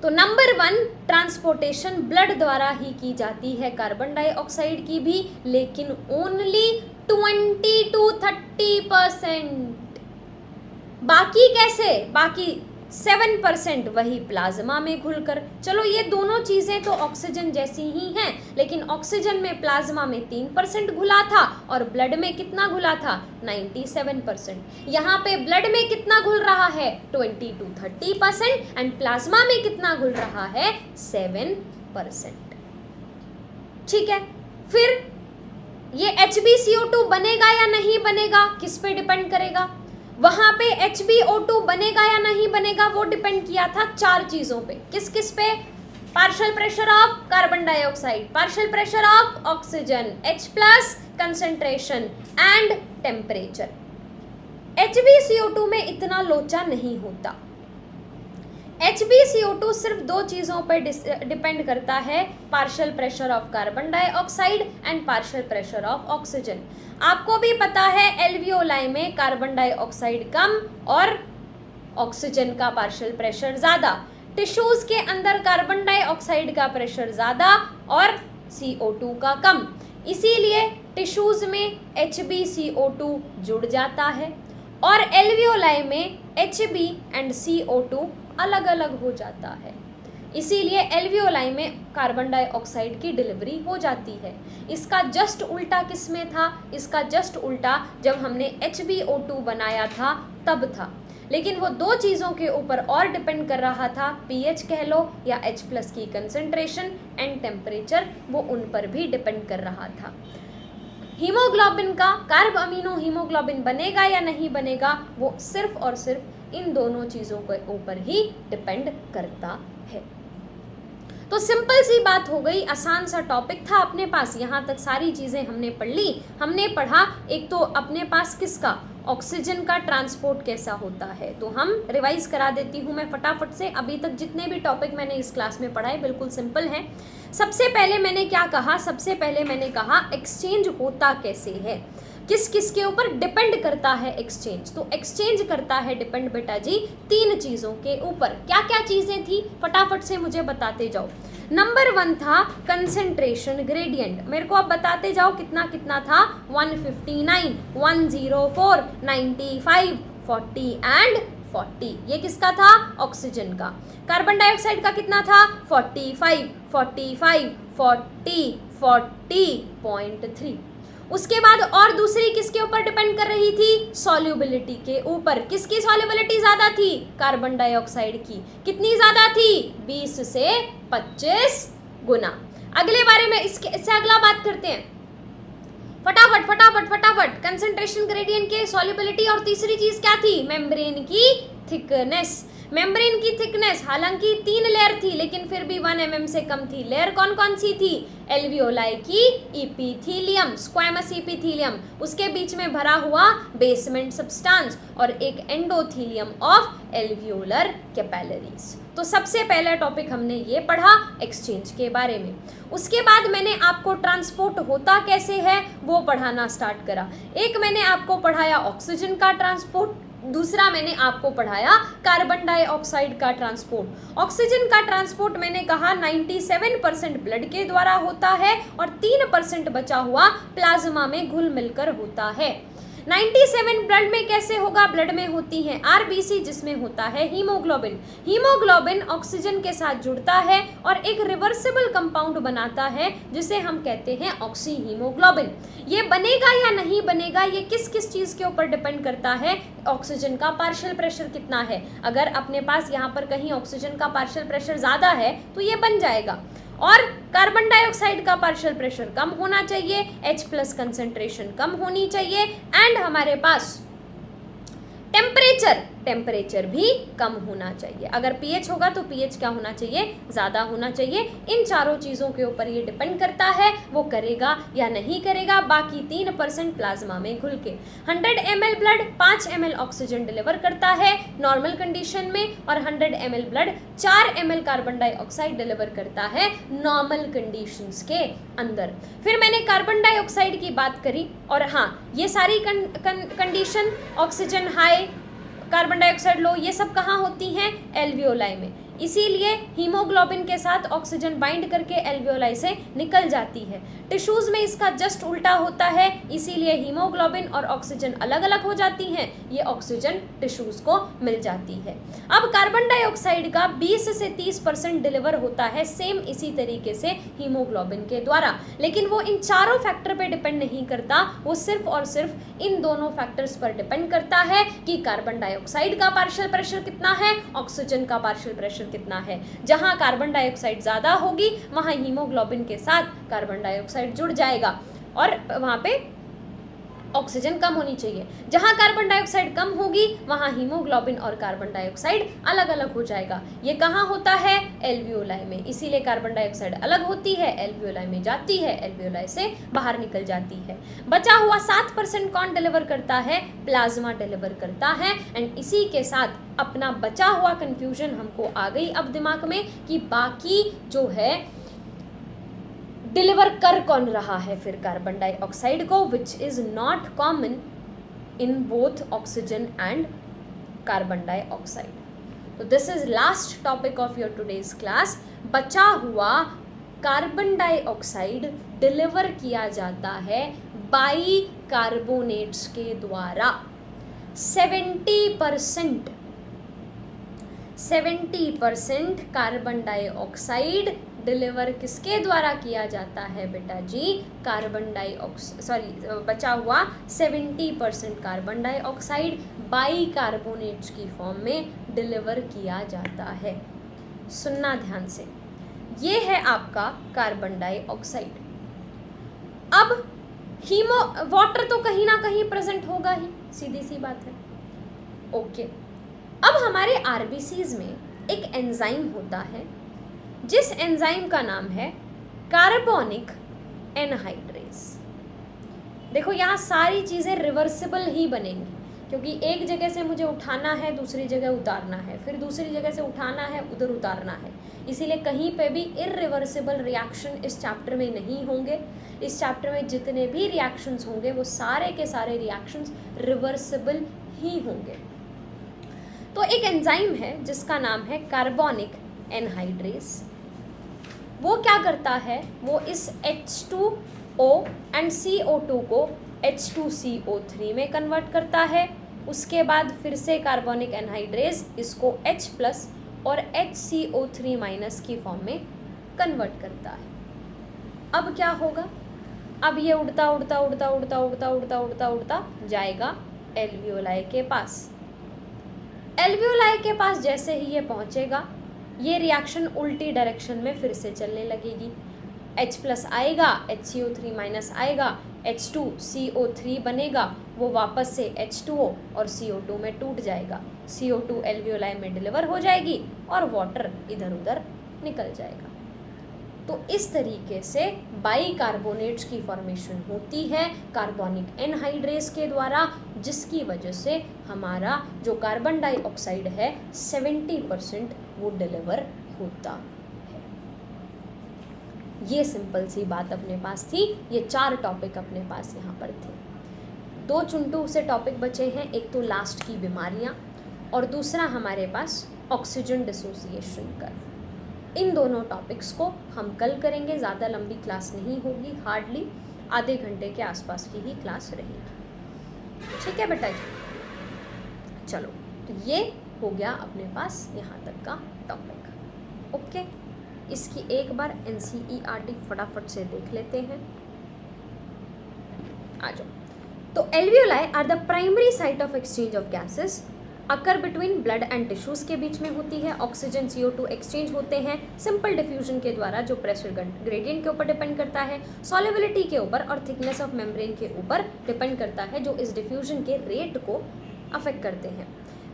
S1: तो नंबर 1 ट्रांसपोर्टेशन ब्लड द्वारा ही की जाती है कार्बन डाइऑक्साइड की भी, लेकिन ओनली 20 to 30%। बाकी कैसे? बाकी 7% वही प्लाज्मा में घुलकर। चलो ये दोनों चीज़ें तो ऑक्सीजन जैसी ही हैं, लेकिन ऑक्सीजन में प्लाज्मा में 3% घुला था और ब्लड में कितना घुला था? 97%। यहाँ पे ब्लड में कितना घुल रहा है? 20 to 30% एंड प्लाज्मा में कितना घुल रहा है? 7%। ठीक है, फिर ये HbCO2 बनेगा या नहीं बनेगा किस पे डिपेंड करेगा? वहां पे HbO2 बनेगा या नहीं बनेगा वो डिपेंड किया था 4 चीजों पे। किस किस पे? Partial pressure of carbon dioxide, partial pressure of oxygen, H+ concentration and temperature. HbCO2 में इतना लोचा नहीं होता। HbCO2 सिर्फ 2 चीज़ों पर डिपेंड करता है, partial pressure of carbon dioxide and partial pressure of oxygen. आपको भी पता है एल्वियोलाई में कार्बन डाइऑक्साइड कम और ऑक्सीजन का पार्शियल प्रेशर ज़्यादा। टिश्यूज़ के अंदर कार्बन डाइऑक्साइड का प्रेशर ज़्यादा और CO2 का कम, इसीलिए टिश्यूज़ में HbCO2 जुड़ जाता है और एल्वियोलाई में Hb एंड CO2 अलग अलग हो जाता है। इसीलिए एल्वियोलाई में कार्बन डाइऑक्साइड की डिलीवरी हो जाती है। इसका जस्ट उल्टा किस में था? इसका जस्ट उल्टा जब हमने HbO2 बनाया था तब था, लेकिन वो 2 चीज़ों के ऊपर और डिपेंड कर रहा था, pH कह लो या H+ की कंसंट्रेशन एंड टेम्परेचर, वो उन पर भी डिपेंड कर रहा था। हीमोग्लोबिन का कार्ब अमीनो हीमोग्लोबिन बनेगा या नहीं बनेगा वो सिर्फ और सिर्फ इन दोनों चीज़ों के ऊपर ही डिपेंड करता है। तो सिंपल सी बात हो गई, आसान सा टॉपिक था अपने पास। यहाँ तक सारी चीज़ें हमने पढ़ ली। हमने पढ़ा एक तो अपने पास किसका, ऑक्सीजन का ट्रांसपोर्ट कैसा होता है। तो हम रिवाइज करा देती हूँ मैं फटाफट से। अभी तक जितने भी टॉपिक मैंने इस क्लास में पढ़ाए बिल्कुल सिंपल हैं। सबसे पहले मैंने क्या कहा? सबसे पहले मैंने कहा एक्सचेंज होता कैसे है, किस किस के ऊपर डिपेंड करता है एक्सचेंज। तो एक्सचेंज करता है डिपेंड बेटा जी 3 चीज़ों के ऊपर। क्या क्या चीज़ें थी फटाफट से मुझे बताते जाओ। नंबर 1 था कंसंट्रेशन ग्रेडियंट। मेरे को आप बताते जाओ कितना कितना था? 159, 104, 95, 40 एंड 40। ये किसका था? ऑक्सीजन का। कार्बन डाइऑक्साइड का कितना था? 45, 45, 40, 40.3। उसके बाद और दूसरी किसके ऊपर डिपेंड कर रही थी? सॉल्युबिलिटी के ऊपर। किसकी सॉल्युबिलिटी ज्यादा थी? कार्बन डाइऑक्साइड की। कितनी ज्यादा थी? 20 से 25 गुना। अगले बारे में इससे अगला बात करते हैं। फटाफट फटाफट फटाफट। कंसंट्रेशन ग्रेडियंट के सॉल्युबिलिटी और तीसरी चीज क्या थी? मेम्ब्रेन की थिकनेस। मेम्ब्रेन की थिकनेस हालांकि 3 लेयर थी लेकिन फिर भी 1 mm से कम थी। लेयर कौन कौन सी थी? एल्वियोलाई की इपीथीलियम, स्क्वैमस इपीथीलियम, उसके बीच में भरा हुआ बेसमेंट सब्सटेंस और एक एंडोथीलियम ऑफ एल्वियोलर कैपिलरीज। तो सबसे पहला टॉपिक हमने ये पढ़ा एक्सचेंज के बारे में। उसके बाद मैंने आपको ट्रांसपोर्ट होता कैसे है वो पढ़ाना स्टार्ट करा। एक मैंने आपको पढ़ाया ऑक्सीजन का ट्रांसपोर्ट, दूसरा मैंने आपको पढ़ाया कार्बन डाइऑक्साइड का ट्रांसपोर्ट। ऑक्सीजन का ट्रांसपोर्ट मैंने कहा 97% ब्लड के द्वारा होता है और 3% बचा हुआ प्लाज्मा में घुल मिलकर होता है। 97 ब्लड में कैसे होगा? ब्लड में होती है आरबीसी जिसमें होता है हीमोग्लोबिन। हीमोग्लोबिन ऑक्सीजन के साथ जुड़ता है और एक रिवर्सिबल कंपाउंड बनाता है जिसे हम कहते हैं ऑक्सी हीमोग्लोबिन। ये बनेगा या नहीं बनेगा ये किस किस चीज के ऊपर डिपेंड करता है? ऑक्सीजन का पार्शियल प्रेशर कितना है। अगर अपने पास यहाँ पर कहीं ऑक्सीजन का पार्शियल प्रेशर ज्यादा है तो ये बन जाएगा। और कार्बन डाइऑक्साइड का पार्शियल प्रेशर कम होना चाहिए, H+ कंसंट्रेशन कम होनी चाहिए एंड हमारे पास टेम्परेचर भी कम होना चाहिए। अगर pH होगा तो pH क्या होना चाहिए? ज़्यादा होना चाहिए। इन चारों चीज़ों के ऊपर ये डिपेंड करता है वो करेगा या नहीं करेगा। बाकी 3% प्लाज्मा में घुल के 100 ml blood 5 ml oxygen deliver करता है नॉर्मल कंडीशन में और 100 ml blood 4 ml carbon dioxide deliver करता है नॉर्मल कंडीशंस के अंदर। फिर मैंने कार्बन डाइऑक्साइड की बात करी और हाँ ये सारी condition oxygen high carbon dioxide low ये सब कहाँ होती हैं? एल्वियोलाई में। इसीलिए हीमोग्लोबिन के साथ ऑक्सीजन बाइंड करके एल्वियोलाई से निकल जाती है। टिश्यूज में इसका जस्ट उल्टा होता है, इसीलिए हीमोग्लोबिन और ऑक्सीजन अलग अलग हो जाती हैं। ये ऑक्सीजन टिश्यूज को मिल जाती है। अब कार्बन डाइऑक्साइड का 20 से 30% डिलीवर होता है सेम इसी तरीके से हीमोग्लोबिन के द्वारा, लेकिन वो इन चारों फैक्टर पे डिपेंड नहीं करता, वो सिर्फ और सिर्फ इन दोनों फैक्टर्स पर डिपेंड करता है कि कार्बन डाइऑक्साइड का पार्शियल प्रेशर कितना है, ऑक्सीजन का पार्शियल प्रेशर कितना है। जहां कार्बन डाइऑक्साइड ज्यादा होगी वहां हीमोग्लोबिन के साथ कार्बन डाइऑक्साइड जुड़ जाएगा और वहां पे ऑक्सीजन कम होनी चाहिए। जहां कार्बन डाइऑक्साइड कम होगी वहां हीमोग्लोबिन और कार्बन डाइऑक्साइड अलग अलग हो जाएगा। ये कहाँ होता है? एल्वियोलाई में। इसीलिए कार्बन डाइऑक्साइड अलग होती है, एल्वियोलाई में जाती है, एल्वियोलाई से बाहर निकल जाती है। बचा हुआ 7% कौन डिलीवर करता है? प्लाज्मा डिलीवर करता है। एंड इसी के साथ अपना बचा हुआ कंफ्यूजन हमको आ गई अब दिमाग में कि बाकी जो है डिलीवर कर कौन रहा है फिर कार्बन डाइऑक्साइड को, which is not common in both oxygen and carbon dioxide. तो this is last topic of your today's class. बचा हुआ कार्बन डाइऑक्साइड डिलीवर किया जाता है बाई कार्बोनेट्स के द्वारा। 70% कार्बन डाइऑक्साइड डिलीवर किसके द्वारा किया जाता है बेटा जी? कार्बन डाइऑक्साइड बचा हुआ 70% कार्बन डाइऑक्साइड बाई कार्बोनेट्स की फॉर्म में डिलीवर किया जाता है। सुनना ध्यान से, ये है आपका कार्बन डाइऑक्साइड। अब वाटर तो कहीं ना कहीं प्रेजेंट होगा ही, सीधी सी बात है। ओके, अब हमारे आरबीसीज में एक एंजाइम होता है जिस एंजाइम का नाम है कार्बोनिक एनहाइड्रेस। देखो यहाँ सारी चीज़ें रिवर्सिबल ही बनेंगी क्योंकि एक जगह से मुझे उठाना है दूसरी जगह उतारना है, फिर दूसरी जगह से उठाना है उधर उतारना है। इसीलिए कहीं पे भी इररिवर्सिबल रिएक्शन इस चैप्टर में नहीं होंगे। इस चैप्टर में जितने भी रिएक्शंस होंगे वो सारे के सारे रिएक्शंस रिवर्सिबल ही होंगे। तो एक एंजाइम है जिसका नाम है कार्बोनिक एनहाइड्रेस। वो क्या करता है? वो इस H2O एंड CO2 को H2CO3 में कन्वर्ट करता है उसके बाद फिर से कार्बोनिक एनहाइड्रेज इसको H+ और HCO3- की फॉर्म में कन्वर्ट करता है। अब क्या होगा, अब ये उड़ता उड़ता उड़ता उड़ता उड़ता उड़ता उड़ता उड़ता जाएगा एल्वियोलाई के पास। एल्वियोलाई के पास जैसे ही ये पहुंचेगा, ये रिएक्शन उल्टी डायरेक्शन में फिर से चलने लगेगी। H+ आएगा, HCO3- आएगा, H2CO3 बनेगा, वो वापस से H2O और CO2 में टूट जाएगा। CO2 एल्वियोलाई में डिलीवर हो जाएगी और वाटर इधर उधर निकल जाएगा। तो इस तरीके से बाइकार्बोनेट्स की फॉर्मेशन होती है कार्बोनिक एनहाइड्रेज के द्वारा, जिसकी वजह से हमारा जो कार्बन डाइऑक्साइड है 70% वो डिलीवर होता है। ये सिंपल सी बात अपने पास थी। ये 4 टॉपिक अपने पास यहाँ पर थे। 2 चुंटू से टॉपिक बचे हैं, एक तो लास्ट की बीमारियाँ और दूसरा हमारे पास ऑक्सीजन डिसोसिएशन कर्व। इन दोनों टॉपिक्स को हम कल करेंगे। ज़्यादा लंबी क्लास नहीं होगी, हार्डली आधे घंटे के आसपास की ही क्लास रहेगी। ठीक है बेटा जी, चलो तो ये हो गया अपने पास यहाँ तक का टॉपिक। ओके, इसकी एक बार NCERT फटाफट से देख लेते हैं। आ जाओ। तो alveoli are the primary site of exchange of gases, occur between blood and tissues के बीच में होती है। ऑक्सीजन CO2 एक्सचेंज होते हैं सिंपल डिफ्यूजन के द्वारा, जो प्रेशर ग्रेडियंट के ऊपर डिपेंड करता है, सॉल्युबिलिटी के ऊपर और थिकनेस ऑफ मेम्ब्रेन के ऊपर डिपेंड करता है, जो इस डिफ्यूजन के रेट को अफेक्ट करते हैं।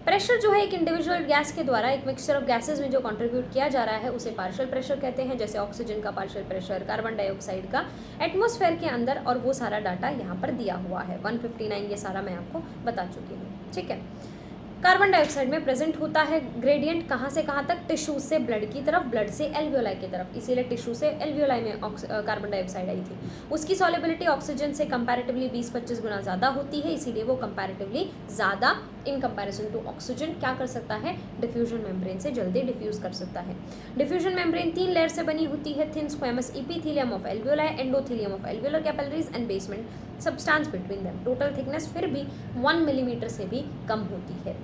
S1: प्रेशर जो है एक इंडिविजुअल गैस के द्वारा एक मिक्सचर ऑफ गैसेज में जो कंट्रीब्यूट किया जा रहा है उसे पार्शियल प्रेशर कहते हैं, जैसे ऑक्सीजन का पार्शियल प्रेशर, कार्बन डाइऑक्साइड का एटमॉस्फेयर के अंदर, और वो सारा डाटा यहाँ पर दिया हुआ है 159, ये सारा मैं आपको बता चुकी हूँ। ठीक है, कार्बन डाइऑक्साइड में प्रेजेंट होता है ग्रेडियंट कहाँ से कहाँ तक, टिश्यू से ब्लड की तरफ, ब्लड से एल्वियोलाई की तरफ, इसीलिए टिश्यू से एल्वियोलाई में कार्बन डाइऑक्साइड आई थी। उसकी सॉल्युबिलिटी ऑक्सीजन से कंपैरेटिवली 20-25 गुना ज़्यादा होती है, इसीलिए वो कंपैरेटिवली ज़्यादा इन कंपैरिजन टू ऑक्सीजन क्या कर सकता है, डिफ्यूजन मेम्ब्रेन से जल्दी डिफ्यूज कर सकता है। डिफ्यूजन मेम्ब्रेन 3 लेयर से बनी होती है, thin squamous epithelium of alveoli, endothelium of alveolar capillaries and basement substance between them. Total thickness फिर भी 1 मिलीमीटर से भी कम होती है।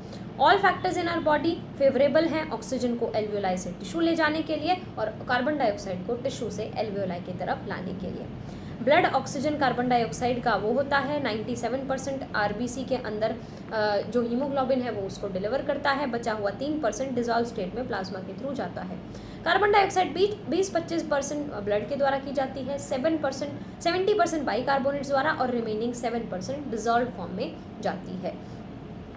S1: All factors in our body favourable हैं ऑक्सीजन को एल्वियोलाई से टिश्यू ले जाने के लिए और कार्बन डाइऑक्साइड को टिश्यू से एल्वियोलाई की तरफ लाने के लिए। ब्लड ऑक्सीजन कार्बन डाइऑक्साइड का वो होता है 97% RBC के अंदर जो हीमोग्लोबिन है वो उसको डिलीवर करता है, बचा हुआ 3% डिजॉल्व स्टेट में प्लाज्मा के थ्रू जाता है। कार्बन डाइऑक्साइड 20-25% ब्लड के द्वारा की जाती है, 70% बाइकार्बोनेट्स द्वारा और रिमेनिंग 7% डिजॉल्व फॉर्म में जाती है।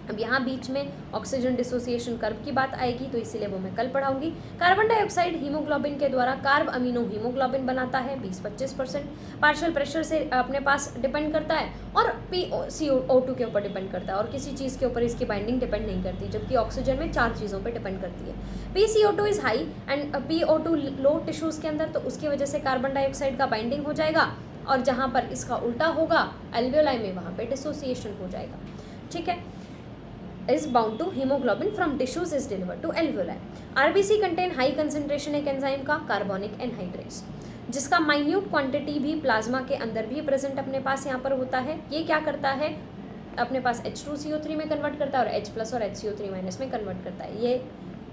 S1: अब यहाँ बीच में ऑक्सीजन डिसोसिएशन कर्व की बात आएगी, तो इसीलिए वो मैं कल पढ़ाऊंगी। कार्बन डाइऑक्साइड हीमोग्लोबिन के द्वारा कार्ब अमीनो हीमोग्लोबिन बनाता है 20-25%, पार्शियल प्रेशर से अपने पास डिपेंड करता है और PCO2 के ऊपर डिपेंड करता है, और किसी चीज़ के ऊपर इसकी बाइंडिंग डिपेंड नहीं करती, जबकि ऑक्सीजन में 4 चीज़ों पर डिपेंड करती है। PCO2 is high and PO2 low tissues के अंदर, तो उसकी वजह से कार्बन डाइऑक्साइड का बाइंडिंग हो जाएगा, और जहाँ पर इसका उल्टा होगा एल्वियोलाई में, वहाँ पर डिसोसिएशन हो जाएगा। ठीक है, is bound to hemoglobin from tissues is delivered to alveoli. RBC contain high concentration एक एंजाइम का कार्बोनिक एनहाइड्रेज, जिसका माइन्यूट क्वांटिटी भी प्लाज्मा के अंदर भी प्रेजेंट अपने पास यहाँ पर होता है। ये क्या करता है, अपने पास H2CO3 में कन्वर्ट करता है और H+ और HCO3- में कन्वर्ट करता है। ये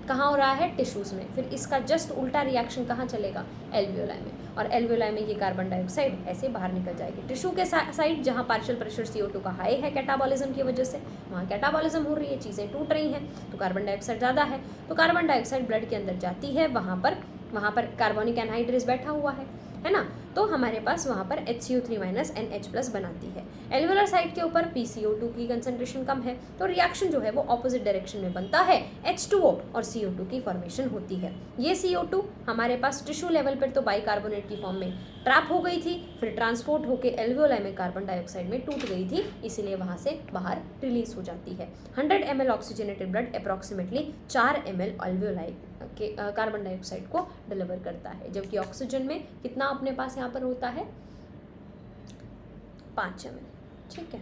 S1: कहाँ हो रहा है, टिश्यूज़ में। फिर इसका जस्ट उल्टा रिएक्शन कहाँ चलेगा, एल्वियोलाई में, और एल्वियोलाई में ये कार्बन डाइऑक्साइड ऐसे बाहर निकल जाएगी। टिश्यू के साइड जहाँ पार्शियल प्रेशर CO2 का हाई है कैटाबॉलिज्म की वजह से, वहाँ कैटाबॉलिज्म हो रही है, चीज़ें टूट रही हैं, तो कार्बन डाइऑक्साइड ज़्यादा है, तो कार्बन डाइऑक्साइड ब्लड के अंदर जाती है, वहाँ पर कार्बोनिक एनहाइड्रेज बैठा हुआ है ना, तो हमारे पास वहाँ पर HCO3- NH+ बनाती है। एल्वियोलर साइड के ऊपर PCO2 की कंसंट्रेशन कम है, तो रिएक्शन जो है वो ऑपोजिट डायरेक्शन में बनता है, H2O और CO2 की फॉर्मेशन होती है। ये CO2 हमारे पास टिश्यू लेवल पर तो बाइकार्बोनेट की फॉर्म में ट्रैप हो गई थी, फिर ट्रांसपोर्ट होकर एल्वियोलाई में कार्बन डाइऑक्साइड में टूट गई थी, इसीलिए वहाँ से बाहर रिलीज हो जाती है। 100 ml oxygenated blood approximately 4 ml alveoli के कार्बन डाइऑक्साइड को डिलीवर करता है, जबकि ऑक्सीजन में कितना अपने पास यहाँ पर होता है, 5 ml। ठीक है,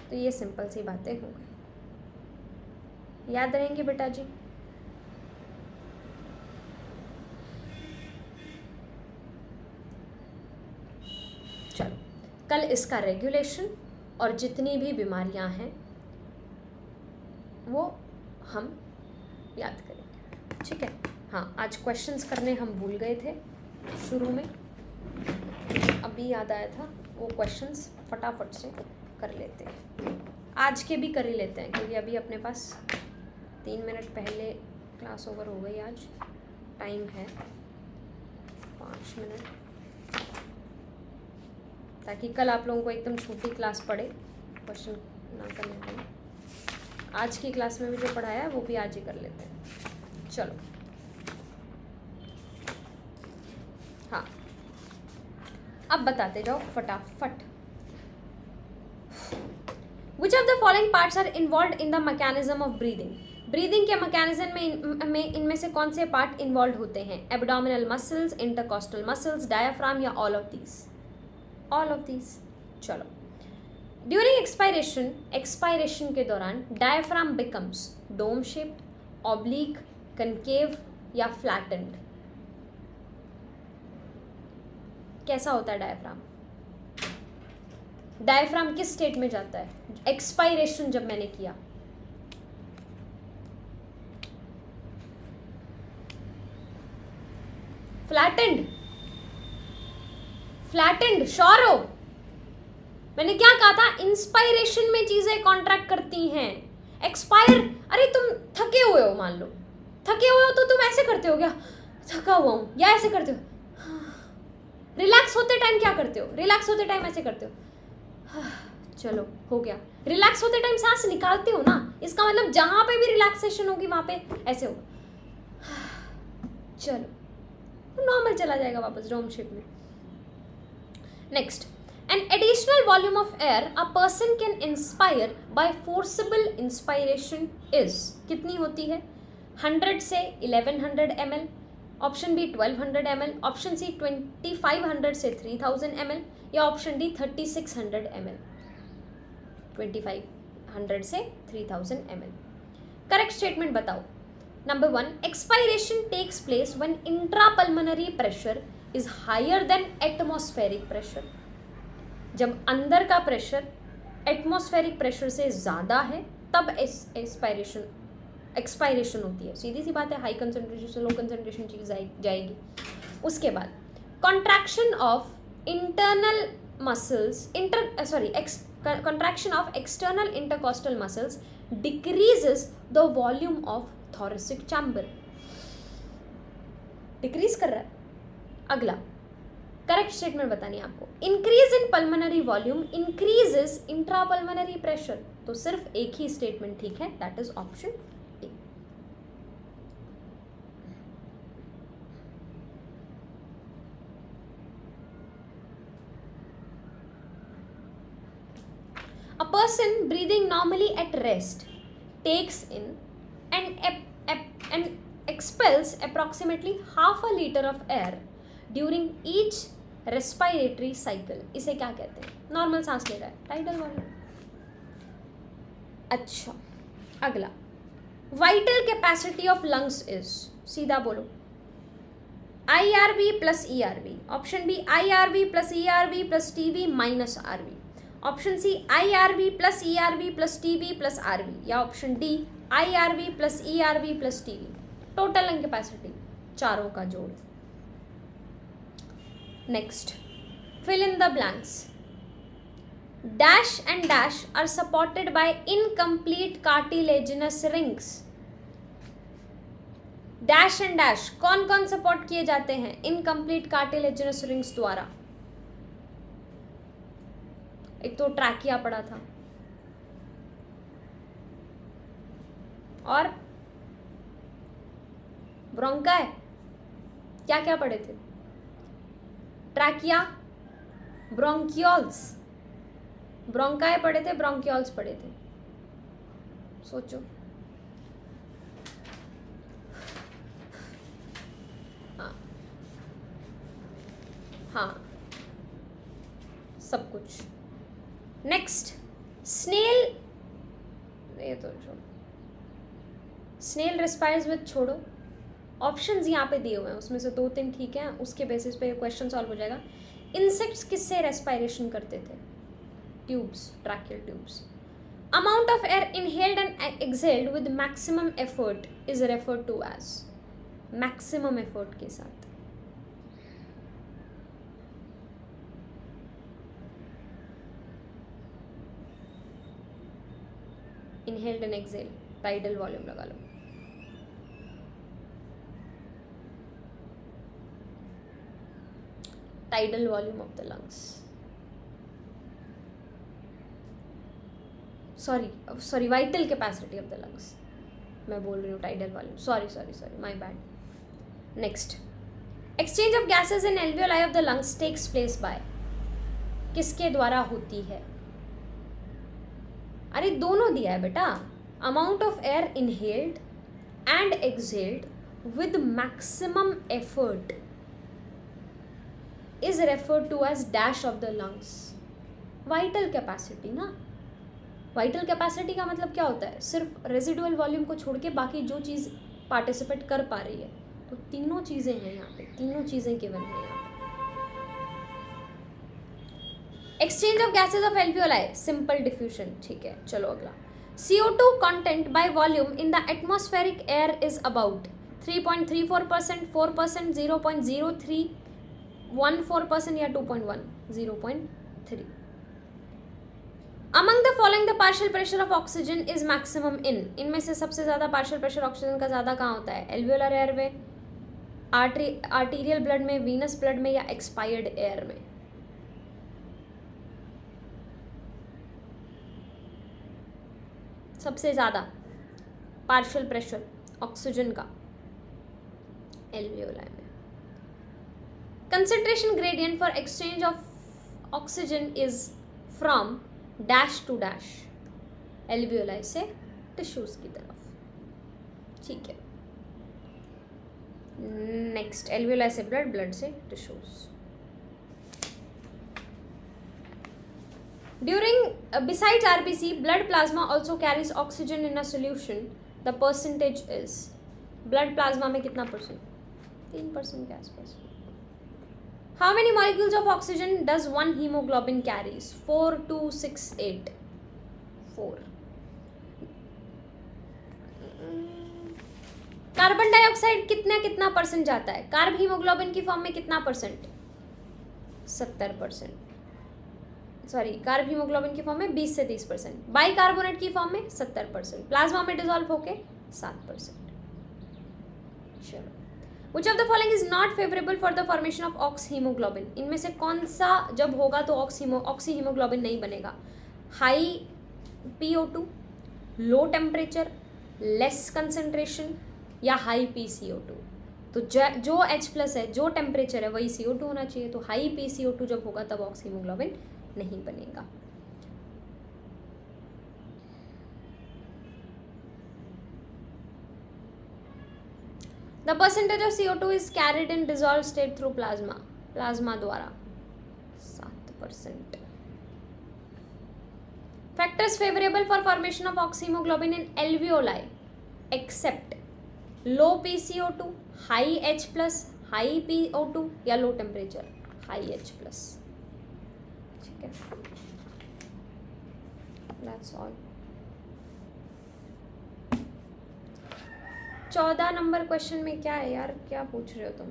S1: तो ये सिंपल सी बातें हो गई, याद रहेंगी बेटा जी। चलो, कल इसका रेगुलेशन और जितनी भी बीमारियां हैं वो हम याद करेंगे, ठीक है। हाँ, आज क्वेश्चंस करने हम भूल गए थे शुरू में, अभी याद आया था। वो क्वेश्चंस फटाफट से कर लेते हैं, आज के भी कर ही लेते हैं, क्योंकि अभी अपने पास 3 मिनट पहले क्लास ओवर हो गई। आज टाइम है 5 मिनट, ताकि कल आप लोगों को एकदम छोटी क्लास पढ़े, क्वेश्चन ना करने पड़े। आज की क्लास में भी जो पढ़ाया है वो भी आज ही कर लेते हैं। चलो, हाँ, अब बताते जाओ फटाफट। Which of the following parts are involved in the mechanism of breathing? Breathing के मैकेनिज्म में इनमें से कौन से पार्ट इन्वॉल्व होते हैं? Abdominal muscles, intercostal muscles, diaphragm या all of these? All of these. चलो, ड्यूरिंग एक्सपायरेशन के दौरान diaphragm becomes dome shaped, oblique, concave या फ्लैटेंड? कैसा होता है डायफ्राम? डायफ्राम किस स्टेट में जाता है एक्सपायरेशन जब मैंने किया? फ्लैटेंड। फ्लैटेंड श्योर हो? मैंने क्या कहा था? इंस्पायरेशन में चीजें कॉन्ट्रैक्ट करती हैं, एक्सपायर। अरे तुम थके हुए हो, मान लो थके हुए हो तो तुम ऐसे करते हो क्या? थका हुआ हूं, या ऐसे करते हो? रिलैक्स होते टाइम क्या करते हो? रिलैक्स होते टाइम ऐसे करते हो। चलो, हो गया। रिलैक्स होते टाइम सांस निकालते हो ना, इसका मतलब जहां पे भी रिलैक्सेशन होगी वहां पे ऐसे होगा। चलो, नॉर्मल चला जाएगा वापस डोम शेप में। Next, an additional volume of air a person can inspire by forcible inspiration is? कितनी होती है? 100 से 1100 ml, option B 1200 ml, option C 2500 से 3000 ml या ऑप्शन डी 3600 ml? 2500 से 3000 ml। करेक्ट स्टेटमेंट बताओ। Number 1, expiration takes place when intrapulmonary pressure is higher than atmospheric pressure. जब अंदर का प्रेशर एटमॉस्फेरिक प्रेशर से ज़्यादा है तब एक्सपायरेशन होती है। सीधी सी बात है, हाई कंसंट्रेशन से लो कंसंट्रेशन चीज जाएगी। उसके बाद contraction of internal muscles contraction of external intercostal muscles decreases the volume of thoracic chamber। Decrease कर रहा है। अगला करेक्ट स्टेटमेंट बतानी है आपको। Increase in pulmonary volume increases intrapulmonary pressure. तो सिर्फ एक ही स्टेटमेंट ठीक है, that is option A. A person breathing normally at rest takes in and expels approximately half a liter of air during each respiratory cycle। इसे क्या कहते हैं? Normal सांस ले रहा है, टाइडल वॉल्यूम। अच्छा, अगला, vital capacity of lungs is? सीधा बोलो। IRV प्लस ERV, ऑप्शन बी IRV plus ERV plus TB minus RV, option C IRV plus ERV plus TB plus RV या option D IRV plus ERV plus TB। Total lung capacity चारों का जोड़। Next, fill in the blanks. Dash and dash are supported by incomplete cartilaginous rings. Dash and dash कौन कौन support किए जाते हैं incomplete cartilaginous rings द्वारा? एक तो ट्रैकिया पड़ा था, और ब्रोंकाई, क्या क्या पढ़े थे? ट्रैकिया, ब्रोंकियोल्स, ब्रोंकाई पढ़े थे, ब्रोंकियोल्स पढ़े थे। सोचो। हाँ हाँ, सब कुछ। नेक्स्ट, स्नेल, ये तो छोड़ो, स्नेल रेस्पायर्स विद छोड़ो। ऑप्शंस यहाँ पे दिए हुए हैं, उसमें से 2-3 ठीक हैं, उसके बेसिस पे क्वेश्चन सॉल्व हो जाएगा। इंसेक्ट्स किससे रेस्पायरेशन करते थे? Tubes, tracheal tubes. amount of air inhaled and exhaled with maximum effort is referred to as, maximum effort के साथ, inhaled and exhaled, tidal volume लगा लो. Tidal volume of the lungs. Sorry, vital capacity of the lungs. मैं बोल रही हूँ tidal volume. Sorry, my bad. Next, exchange of gases in alveoli of the lungs takes place by, किसके द्वारा होती है? अरे दोनों दिया है बेटा. Amount of air inhaled and exhaled with maximum effort is referred to as dash of the lungs. Vital capacity ना. वाइटल कैपेसिटी का मतलब क्या होता है? सिर्फ रेजिडुअल वॉल्यूम को छोड़ के बाकी जो चीज़ पार्टिसिपेट कर पा रही है. तो तीनों चीज़ें हैं यहाँ पे, तीनों चीज़ें गिवन है यहाँ पे. Exchange of gases of alveoli, simple diffusion. ठीक है, चलो अगला. CO2 content by volume in the atmospheric air is about 3.34%, 4%, 0.03, 1.4% या 2.1, 0.3. Among the following the partial pressure of oxygen is maximum in, इनमें से सबसे ज़्यादा partial pressure ऑक्सीजन का ज़्यादा कहाँ होता है? एल्वियोलर एयर में, आर्टीरियल ब्लड में, वीनस ब्लड में या एक्सपायर्ड एयर में? सबसे ज़्यादा पार्शियल प्रेशर ऑक्सीजन का एल्वियोलाई में. Concentration gradient for exchange of oxygen is from dash to dash, alveoli से टिश्यूज की तरफ. ठीक है. नेक्स्ट, एल्वियोलाई से ब्लड, ब्लड से tissues. During besides RBC, blood plasma also carries oxygen in a solution. The percentage is, blood plasma में कितना percent? 3% के आसपास. How many molecules of oxygen does one hemoglobin carries? 4, 2, 6, 8. 4. Carbon dioxide कितना percent जाता है? Carb haemoglobin की form में कितना परसेंट? 70%. सॉरी, कार्ब हीमोग्लोबिन की फॉर्म में 20 से 30%. बाई कार्बोनेट की फॉर्म में 70%. प्लाज्मा में डिसॉल्व होके 7%. चलो. Which of the following is not favorable for the formation of oxhemoglobin? इनमें से कौन सा जब होगा तो ऑक्सीहीमोग्लोबिन नहीं बनेगा? High PO2, low temperature, less concentration या हाई PCO2? तो जो H+ है, जो टेम्परेचर है वही CO2 होना चाहिए. तो हाई PCO2 जब होगा तब ऑक्सीहीमोग्लोबिन नहीं बनेगा. The percentage of CO2 is carried in dissolved state through plasma. Plasma द्वारा 7%. Factors favorable for formation of oxhemoglobin in alveoli except low PCO2, high H+, high PO2 या low temperature, high H+. ठीक है. That's all. 14 number question में क्या है यार? क्या पूछ रहे हो तुम?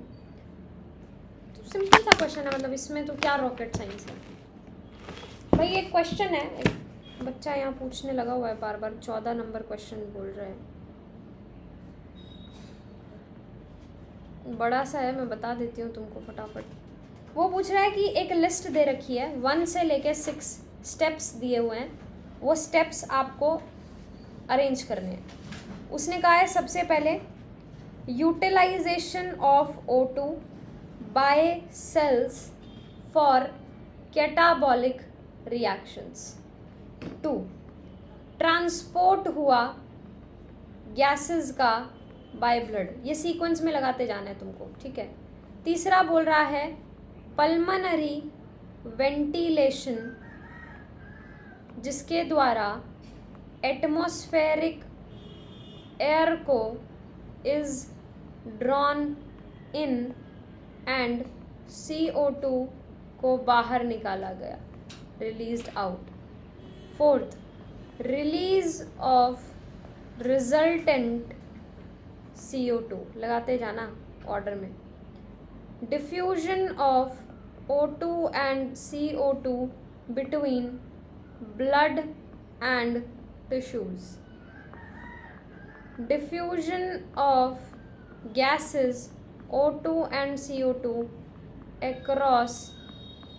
S1: तो सिंपल सा क्वेश्चन है, मतलब इसमें तो क्या रॉकेट साइंस है भाई. एक क्वेश्चन है, एक बच्चा यहाँ पूछने लगा हुआ है बार बार. 14 नंबर क्वेश्चन बोल रहे हैं, बड़ा सा है, मैं बता देती हूँ तुमको फटाफट. वो पूछ रहा है कि एक लिस्ट दे रखी है, 1 से लेके 6 स्टेप्स दिए हुए हैं. वो स्टेप्स आपको अरेंज करने हैं. उसने कहा है सबसे पहले utilisation of O2 by cells for catabolic reactions. 2, transport हुआ गैसेस का बाय ब्लड. ये सीक्वेंस में लगाते जाना है तुमको, ठीक है. तीसरा बोल रहा है पल्मनरी वेंटिलेशन, जिसके द्वारा एटमॉस्फेरिक एयर को is drawn in and CO2 को बाहर निकाला गया, released out. 4th, release of resultant CO2, लगाते जाना ऑर्डर में, diffusion of O2 and CO2 between blood and tissues, diffusion of gases O2 and CO2 across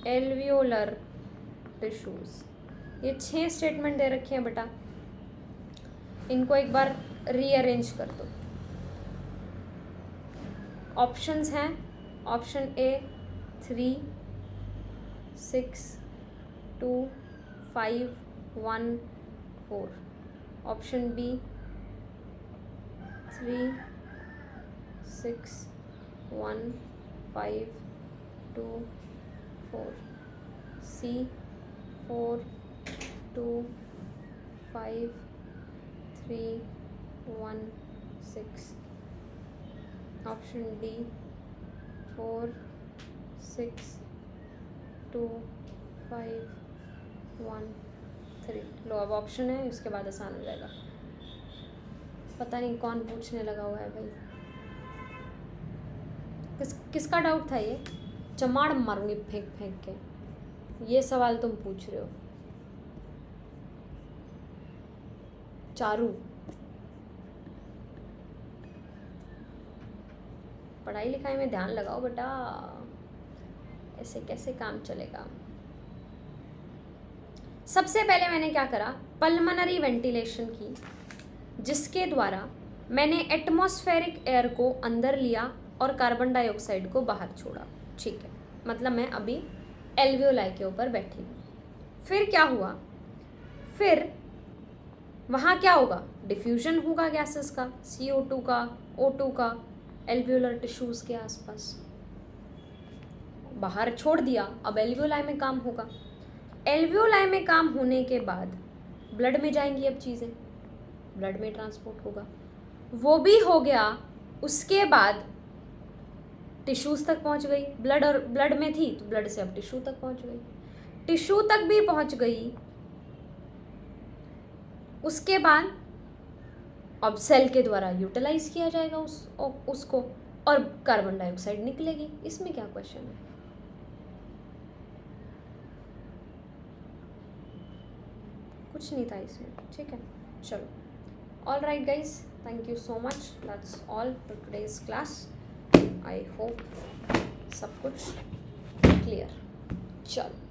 S1: alveolar tissues। ये 6 statement दे रखे हैं बेटा, इनको एक बार रीअरेंज कर दो। ऑप्शंस हैं, option A 3, 6, 2, 5, 1, 4, option B 3, 6, 1, 5, 2, 4, C 4, 2, 5, 3, 1, 6, option D 4, 6, 2, 5, 1, 3। लो अब ऑप्शन है, उसके बाद आसान हो जाएगा। पता नहीं कौन पूछने लगा हुआ है भाई, किसका डाउट था ये? चमाड़ मारूंगी फेंक फेंक के। ये सवाल तुम पूछ रहे हो चारू, पढ़ाई लिखाई में ध्यान लगाओ बेटा, ऐसे कैसे काम चलेगा। सबसे पहले मैंने क्या करा, पल्मनरी वेंटिलेशन की, जिसके द्वारा मैंने एटमॉस्फेरिक एयर को अंदर लिया और कार्बन डाइऑक्साइड को बाहर छोड़ा। ठीक है, मतलब मैं अभी एल्वियोलाई के ऊपर बैठी हूँ। फिर क्या हुआ, फिर वहाँ क्या होगा, डिफ्यूजन होगा गैसेस का, CO2 का, O2 का, एल्वियोलर टिश्यूज के आसपास, बाहर छोड़ दिया। अब एल्वियोलाई में काम होगा। एल्वियोलाई में काम होने के बाद ब्लड में जाएंगी, अब चीज़ें ब्लड में ट्रांसपोर्ट होगा, वो भी हो गया। उसके बाद टिश्यूज़ तक पहुंच गई, ब्लड और ब्लड में थी तो ब्लड से अब टिश्यू तक पहुंच गई, टिश्यू तक भी पहुंच गई। उसके बाद अब सेल के द्वारा यूटिलाइज किया जाएगा उसको, और कार्बन डाइऑक्साइड निकलेगी। इसमें क्या क्वेश्चन है? कुछ नहीं था इसमें। ठीक है, चलो, all right guys, thank you so much, that's all for today's class. I hope सब कुछ क्लियर। चलो।